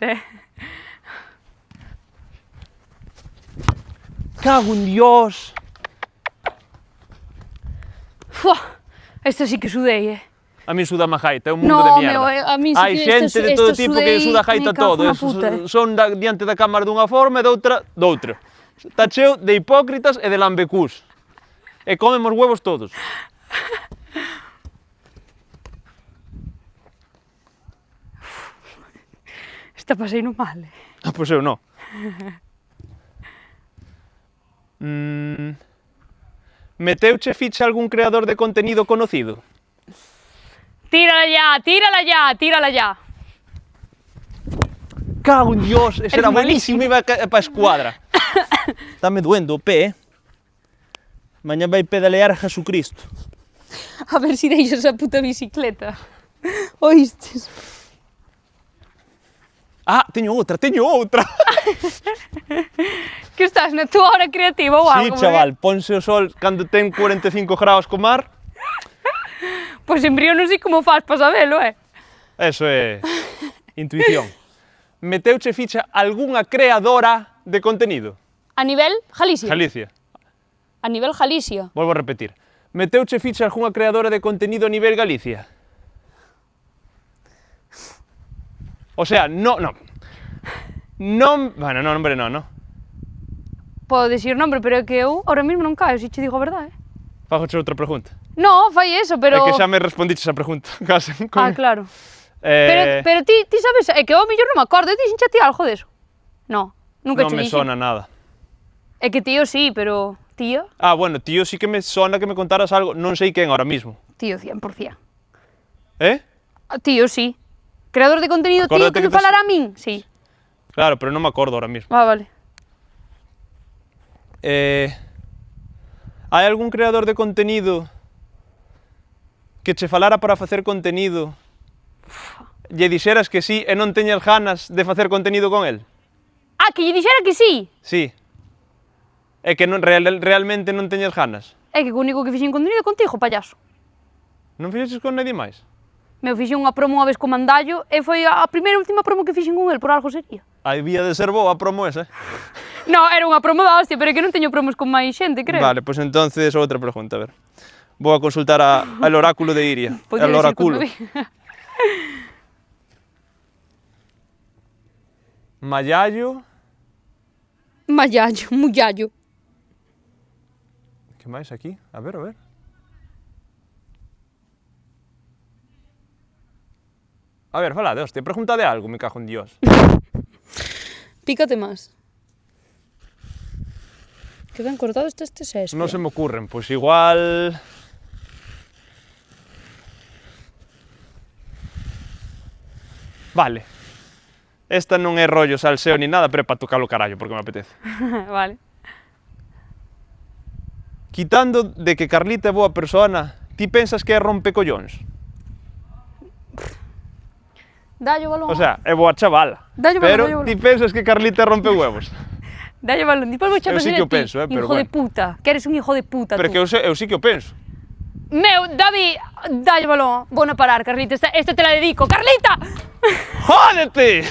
Cago en Dios! Fua. Esta sí que sudei, A mí suda a gaita, é un mundo No, de mierda. meu, a mí sí Hai que xente esta- de todo esta tipo que sudei, suda a gaita me cago todo. na puta, Son diante da cámara dunha forma e doutra. Está cheo de hipócritas e de lambecús. E comemos huevos todos. Esta pasei no mal, Ah, pois eu non. Meteuche ficha algún creador de contenido conocido? Tírala ya, tírala ya, tírala ya. Cago en Dios, ese Es era buenísimo, iba para escuadra. Estáme doendo o pé, Mañá vai pedalear a Jesucristo. A ver si deixas a puta bicicleta. Oístes? Ah, teño outra, teño outra. Que estás na túa hora creativa ou Sí, algo? chaval, ponse o sol cando ten 45 graus co mar. Pois en brío non sei como faz para sabelo, Eso é intuición. Meteuche ficha algunha creadora de contenido? A nivel Galicia. Galicia. A nivel Galicia. Volvo a repetir. Meteuche ficha algunha creadora de contenido a nivel Galicia? O sea, non... Bueno, non, hombre, non. Podo dicir nombre, pero é que eu ahora mesmo non caio, se che digo a verdade. Fagoche outra pregunta. No, fai eso, pero... É que xa me respondiches a pregunta, case. Ah, claro. Pero ti sabes, é que eu mellor non me acordo, ti xincha ti algo deso? No, nunca Non che me dixen. sona nada. É que tío sí, pero tío, Ah, bueno, tío, sí que me sona que me contaras algo, non sei quen ahora mismo. tío 100%. Eh? Ah, tío sí. Creador de contenido, tío, Acórdate que que me tes- falara a min? Sí. Claro, pero non me acordo ahora mismo. Ah, vale. Hai algún creador de contenido que che falara para facer contenido lle dixeras que sí e non teñas ganas de facer contenido con el? Ah, que lle dixera que sí. Sí. É que non, realmente non teñas ganas. É que o único que fixen contenido é contigo, payaso. Non fixeches con nadie máis? Me fixen unha promo unha vez con Mandallo e foi a primeira e última promo que fixen con el, por algo sería. Aí vía de ser boa a promo esa. No, era unha promo da hostia, pero é que non teño promos con máis xente, creo. Vale, pois entonces outra pregunta, a ver. Vou a consultar al oráculo de Iria. Podía El decir oráculo. con Mallallo. Mallallo, mullallo. Que máis aquí? A ver, a ver. A ver, falade, hostia, pregunta de algo, me cago en Dios. Pícate más. Que ben cortado está este césped. Non se me ocurren, pois igual... Vale. Esta non é rollo salseo ni nada, pero é para tocar o carallo, porque me apetece. Vale. Quitando de que Carlita é boa persona, ti pensas que é rompecollóns? Dalle o balón. O sea, é boa chavala. Dalle balón, Pero dalle balón. ti pensas que Carlita rompe huevos. Dalle o balón. Despois vou Eu sí que o penso, pero hijo de bueno. puta. Que eres un hijo de puta, Pero tú. que eu sí que o penso. Meu, David, dalle o balón. Vou a parar, Carlita. Esta te la dedico. ¡Carlita! Jódete!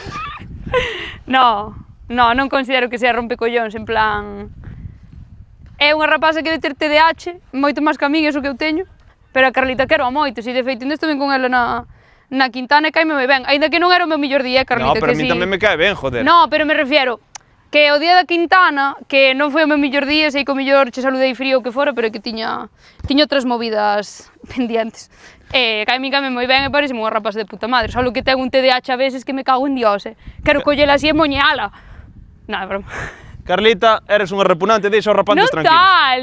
No, non considero que sea rompecollóns, en plan... É unha rapaza que debe ter TDAH, moito máis que a min, iso que eu teño, pero a Carlita quero a moito, si de feito ainda estuve con ela na Quintana e caime moi ben, aínda que non era o meu mellor día, Carlita, No, pero a que mí si... tamén me cae ben, joder. No, pero me refiero que o día da Quintana, que non foi o meu mellor día, sei que o mellor che saludei frío o que fora, pero que tiña outras movidas pendientes. E caime moi ben e parece unha rapaza de puta madre, só que ten un TDAH a veces que me cago en Dios, Quero collela así e moñeala. Non, é broma. Carlita, eres unha repugnante, deixa os rapantes tranquilos.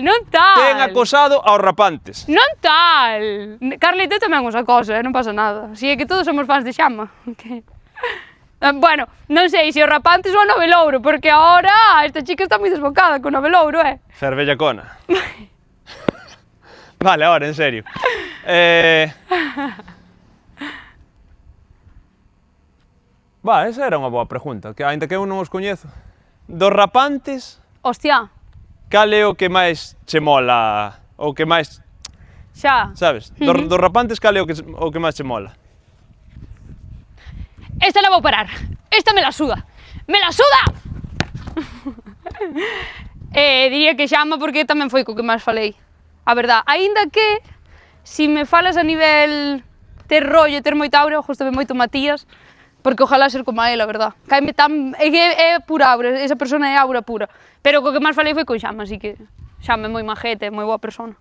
Non tal. Ten acosado aos rapantes. Non tal. Carlita tamén os acosa, non pasa nada. Si é que todos somos fans de Xama. Que... Bueno, non sei se o rapantes ou o novelouro, porque ahora esta chica está moi desbocada con o novelouro, Cervella cona. Vale, ahora, en serio. Esa era unha boa pregunta, que aínda que eu non os coñezo. Dos rapantes, Hostia, cal é o que máis che mola? O que máis, xa. sabes? Dos rapantes, cal é o que máis che mola? Esta la vou parar. Esta me la suda. Me la suda! Diría que Xama porque tamén foi co que máis falei. A verdad, aínda que si me falas a nivel ter rollo, ter moita aura, gustame moito Matías, porque ojalá ser como a él, a verdad. Caime tan... É pura aura, esa persona é aura pura. Pero co que máis falei foi con Xama, así que Xama é moi majete, é moi boa persona.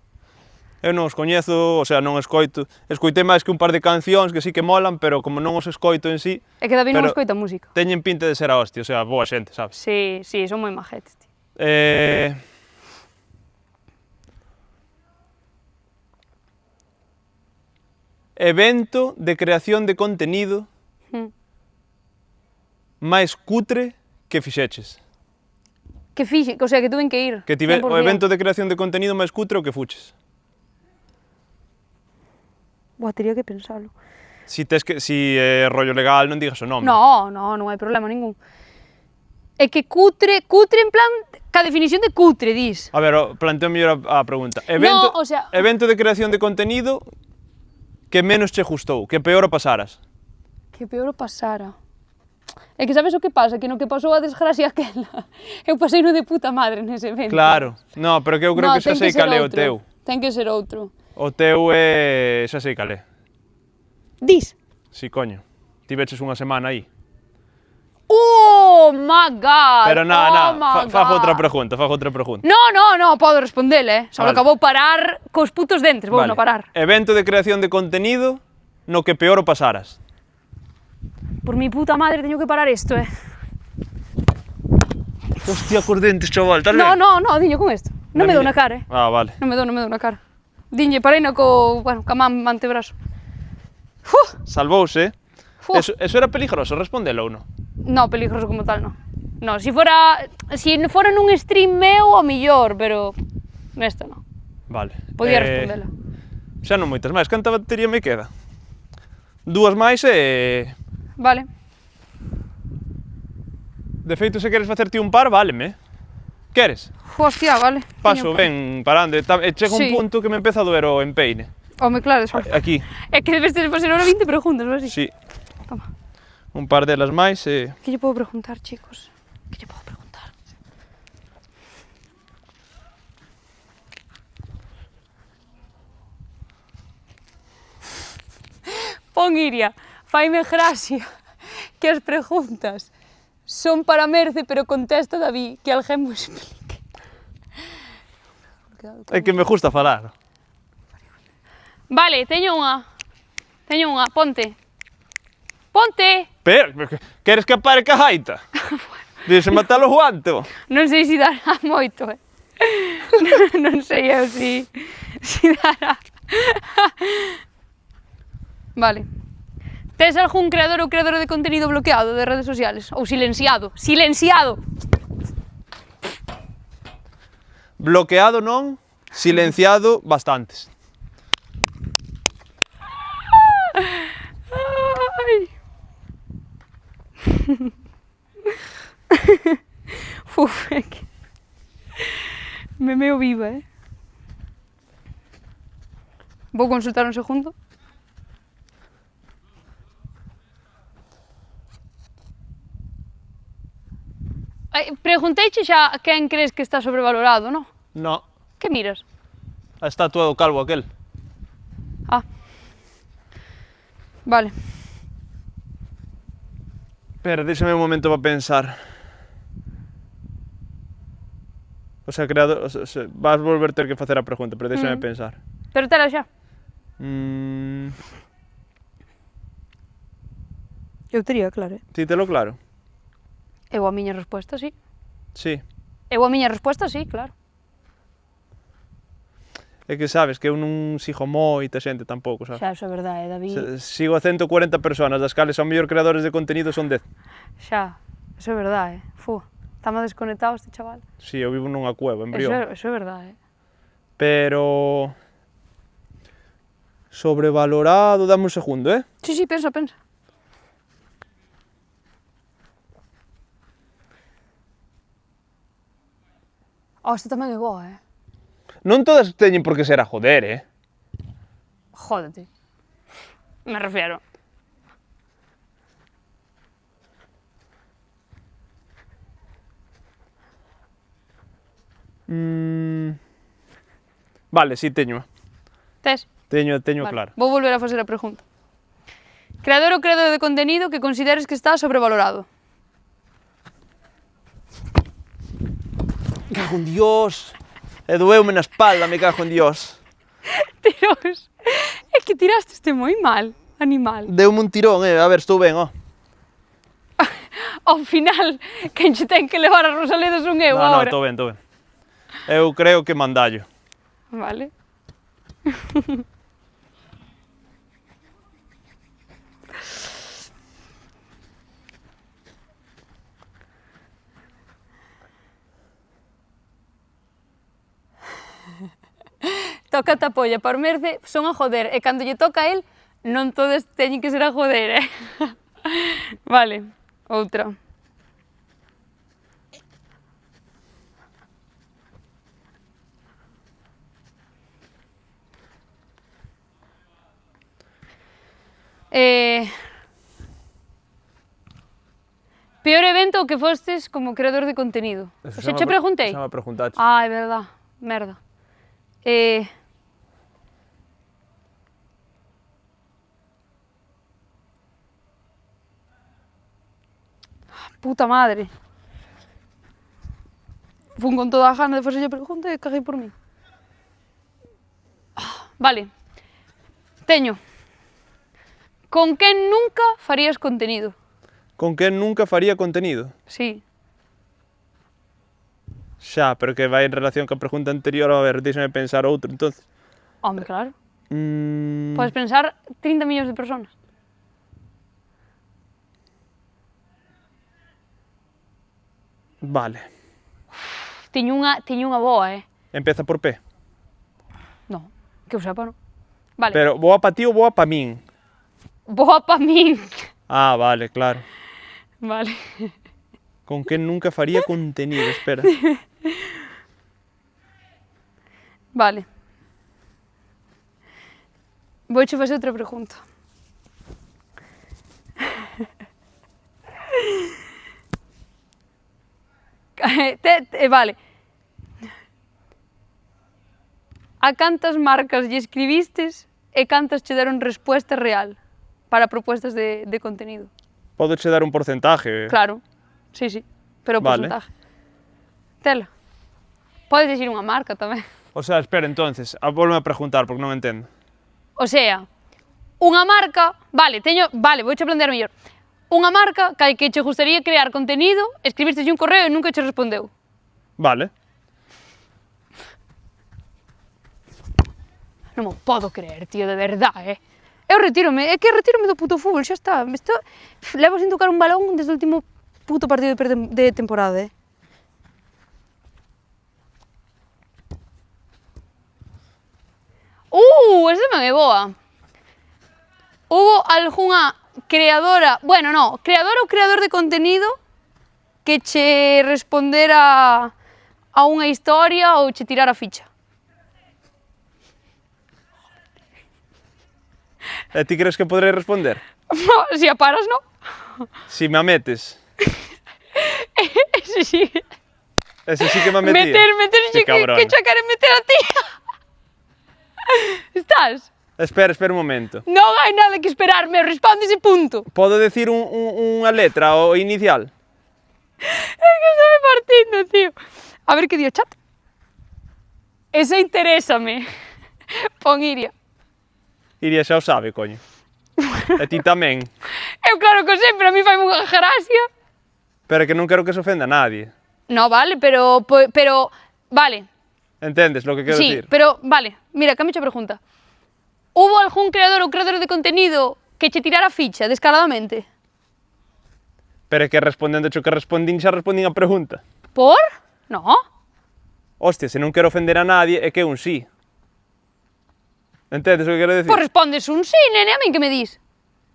Eu non os coñezo, o sea, non escoito. Escoitei máis que un par de cancións que sí que molan, pero como non os escoito en sí... É que David non escoita música. Teñen pinta de ser a hostia, o sea, boa xente, sabes? Sí, son moi majetes, tío. Evento de creación de contenido máis cutre que fixeches. Que fixe, o sea, que tuven que ir. Que o evento de creación de contenido máis cutre o que fuches. Buah, tería que pensalo. Si é rollo legal, non digas o nome. Non hai problema ningún. É que cutre en plan, ca definición de cutre, dis. A ver, planteo mellor a pregunta. Evento de creación de contenido que menos che gustou, que peor o pasaras. Que peor o pasara. É que sabes o que pasa? Que no que pasou a desgracia aquela, eu pasei no de puta madre nese evento. Claro, no, pero que eu creo que xa sei cal é o teu. Ten que ser outro. O teu é... xa sei cal é. Dis? Si, coño. Ti veches unha semana aí. Oh my god! Pero fago outra pregunta. No, podo respondele, Só que vou parar cos putos dentes, vou non parar. Evento de creación de contenido no que peor o pasaras. Por mi puta madre teño que parar isto, Hostia, cos dentes, chaval, tal vez? No, diño con isto. Non me dou na cara, Ah, vale. Non me dou na cara. Diñe, pareina ca man antebrazo. Salvouse, Eso era peligroso, respondelo ou non? No, peligroso como tal, no. No, si fora nun stream meu, o millor, pero nesta non. Vale. Podía respondela. Xa non moitas máis, canta batería me queda? 2 máis e... Vale. De feito, se queres facerte un par, váleme. Queres? Hostia, vale. Paso, ven, parando, e chega un punto que me empeza a doer o empeine. Home, claro, aquí. É que debes ter fazer ahora 20 preguntas, non así? Sí. Toma. Un par delas máis e... Que lle podo preguntar, chicos? Que lle podo preguntar? Pon Iria, faime gracia que as preguntas son para Merce, pero contesta David, que alguén me explique. É que me gusta falar. Vale, teño unha, ponte. Ponte! Pero, queres que apare ca jaita? Dice matar o guanto. Non sei se dará moito, Non sei eu se dará. Vale. Tes algún creador ou creadora de contenido bloqueado de redes sociales? Ou silenciado? Silenciado! Bloqueado non, silenciado bastantes. Ai. Uf, é que... Me meo viva, Vou consultar un segundo. Pregunteiche xa quen crees que está sobrevalorado, non? No. Que miras? A estatua do calvo aquel. Ah. Vale. Espera, déxame un momento para pensar. O sea, creador... vas volver ter que facer a pregunta, pero déxame pensar. Pero tela xa. Eu tería claro, Ti telo claro? Eu a miña resposta, sí. Sí. Eu a miña resposta, sí, claro. É que sabes que eu non sigo moita xente tampouco, sabes? Xa, eso é verdade, David. Sigo a 140 personas, das cales son mellor creadores de contenido son 10. Xa, eso é verdade. Fu, estamos desconectados este chaval. Si, eu vivo nunha cueva, en Brión. Eso é verdade. Pero... Sobrevalorado, dame un segundo, Sí, sí, pensa. Esta tamén é boa, Non todas teñen por que ser a joder, Jódete. Me refiero. Vale, si, teño. Tes? Teño Vale. claro. Vou volver a facer a pregunta. Creador ou creador de contenido que consideres que está sobrevalorado. Me cago en Dios. E doeume na espalda, me cago en Dios. Dios, é que tiraste este moi mal, animal. Deume un tirón, a ver, estou ben, Ao final, quen che ten que levar a Rosaleda son eu No, agora. estou ben. Eu creo que mandallo. Vale. Toca a polla, por merce son a joder, e cando lle toca a el, non todos teñen que ser a joder, Vale, outra. Peor evento ao que fostes como creador de contenido. Xa che preguntei? Xa me preguntaste. É verdad, merda. Puta madre. Fun con toda a gana de facer a pregunta e caguei por mí. Vale. Teño. Con quen nunca farías contenido? Con quen nunca faría contenido? Sí. Xa, pero que vai en relación ca pregunta anterior, a ver, deixame pensar outro, entonces. Home, claro. Podes pensar 30 millóns de personas. Vale. Tiño unha boa, Empeza por P. Non, que eu sepa, non. Vale. Pero boa pa ti ou boa pa min? Boa pa min. Vale, claro. Vale. Con quen nunca faría contenido, espera. Vale. Vouche facer outra pregunta. Vale. A cantas marcas lle escribistes e cantas che deron resposta real para propuestas de contenido? Podo che dar un porcentaje. Claro, sí, pero Vale. porcentaje. Tela. Podes dicir unha marca tamén. O sea, espera, entonces, volve a preguntar, porque non entendo. O sea, unha marca, vale, vouche plantear mellor. Unha marca que che gustaría crear contenido, escribiste un correo e nunca che respondeu. Vale. Non me podo creer, tío, de verdade, Eu retírome do puto fútbol, xa está. Levo sin tocar un balón desde o último puto partido de temporada, esa tamén é boa. Hubo algunha creadora, creadora ou creador de contenido que che respondera a unha historia ou che tirara a ficha? E ti crees que podrei responder? Si a paras, non? Si me a metes. Ese sí. Ese sí que me a metía. Meter, que xa queren meter a ti. Estás? Espera un momento. Non hai nada que esperarme, responde ese punto. Podo decir unha letra o inicial? É que se me partindo, tío. A ver que di o chat. Esa interésame. Pon Iria. Iria xa o sabe, coño. E ti tamén. Eu claro que o sei, pero a mí fai unha gracia. Pero é que non quero que se ofenda a nadie. No, vale, pero vale. Entendes lo que quero Sí, decir? pero, vale, mira, cambio a pregunta. Hubo algún creador ou creadora de contenido que che tirara ficha descaradamente? Pero é que respondendo o que respondín, xa respondín a pregunta. Por? No. Hostia, se non quero ofender a nadie, é que é un sí. Entendes o que quero decir? Pois respondes un sí, nene, a min que me dis?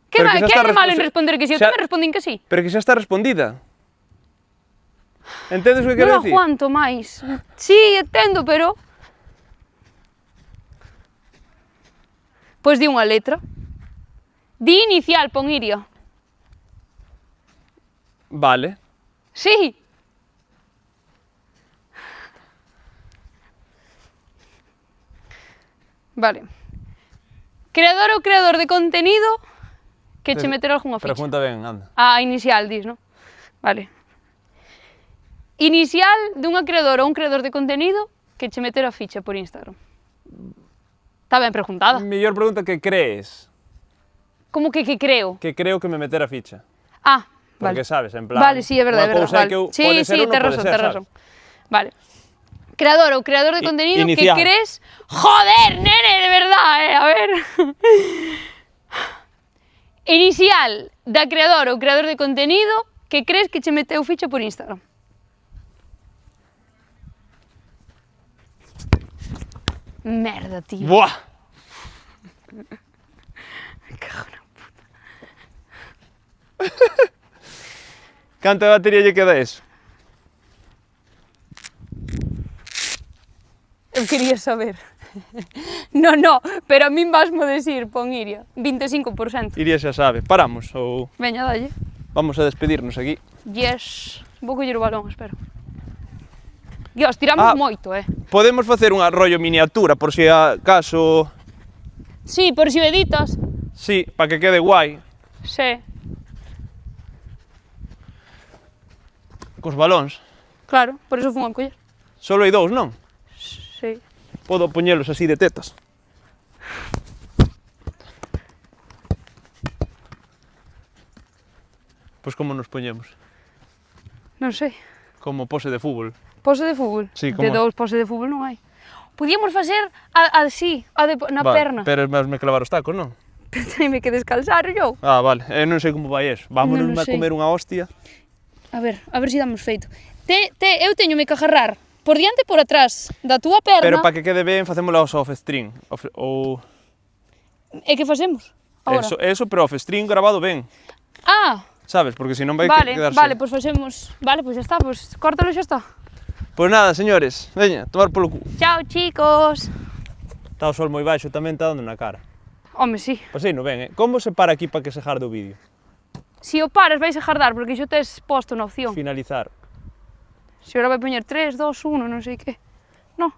Que Pero que xa hai está de malo en respo- responder que sí? Eu xa- tamén respondín que sí. Pero que xa está respondida. Entendes o que Non quero decir? aguanto máis. Sí, entendo, pero... Pois di unha letra. Di inicial, pon Iria. Vale. Sí. Vale. Creador ou creador de contenido que che meter algunha ficha. Pregunta ben, anda. A inicial, dis, non? Vale. Inicial dunha creadora ou un creador de contenido que che meter a ficha por Instagram. Está ben preguntada. Mellor pregunta que crees. Como que creo? Que creo que me meter a ficha. Ah, Porque vale. sabes, en plan... Vale, sí, é verdade, é unha verdade. cousa é Vale. que eu- Sí, pode ser sí, ou non tes pode razón, ser, tes sabes? razón. Vale. Creador ou creador de contenido inicial. que crees... Joder, nene, de verdade, a ver. Inicial da creador ou creador de contenido que crees que che meteu ficha por Instagram. Merda, tío. Buah! Me cago na... Canta de batería lle queda eso? Eu quería saber. No, pero a min vasmo decir, pon Iria, 25%. Iria xa sabe. Paramos ou Veña, dalle. vamos a despedirnos aquí? Yes. Vou coller o balón, espero. Dios, tiramos Ah. moito, Podemos facer un rollo miniatura por si acaso... Sí, por si o editas. Sí, para que quede guai. Sí, Cos balóns. claro, por eso fun a coller. Solo hai dous, non? Sí. Podo poñelos así de tetas. Pois como nos poñemos? Non sei. Como pose de fútbol. Pose de fútbol. Sí, De como- dous pose de fútbol non hai. Podíamos facer a sí, a de, na Vale, perna. pero é me clavar os tacos, non? Pero teñme que descalzar yo. Ah, vale. Eu non sei como vai eso. Vámonos Non a sei. comer unha hostia. A ver se damos feito. Eu teñome que agarrar por diante e por atrás da túa perna. Pero para que quede ben, facémoslo off stream. Ou... E que facemos? Agora. Eso, pero off stream grabado ben. Ah, Sabes? Porque senón vai vale, quedarse... vale, pois facemos. Vale, pois xa está, pois córtalo e xa está. Pois nada, señores. Veña, tomar polo cu. Chao, chicos. Está o sol moi baixo, tamén está dando na cara. Home, sí. Pois aí non ven, Como se para aquí para que se jarde o vídeo? Si o paras vais a jardar, porque iso tes posto na opción. Finalizar. Se agora vai poñer 3, 2, 1, non sei que. No,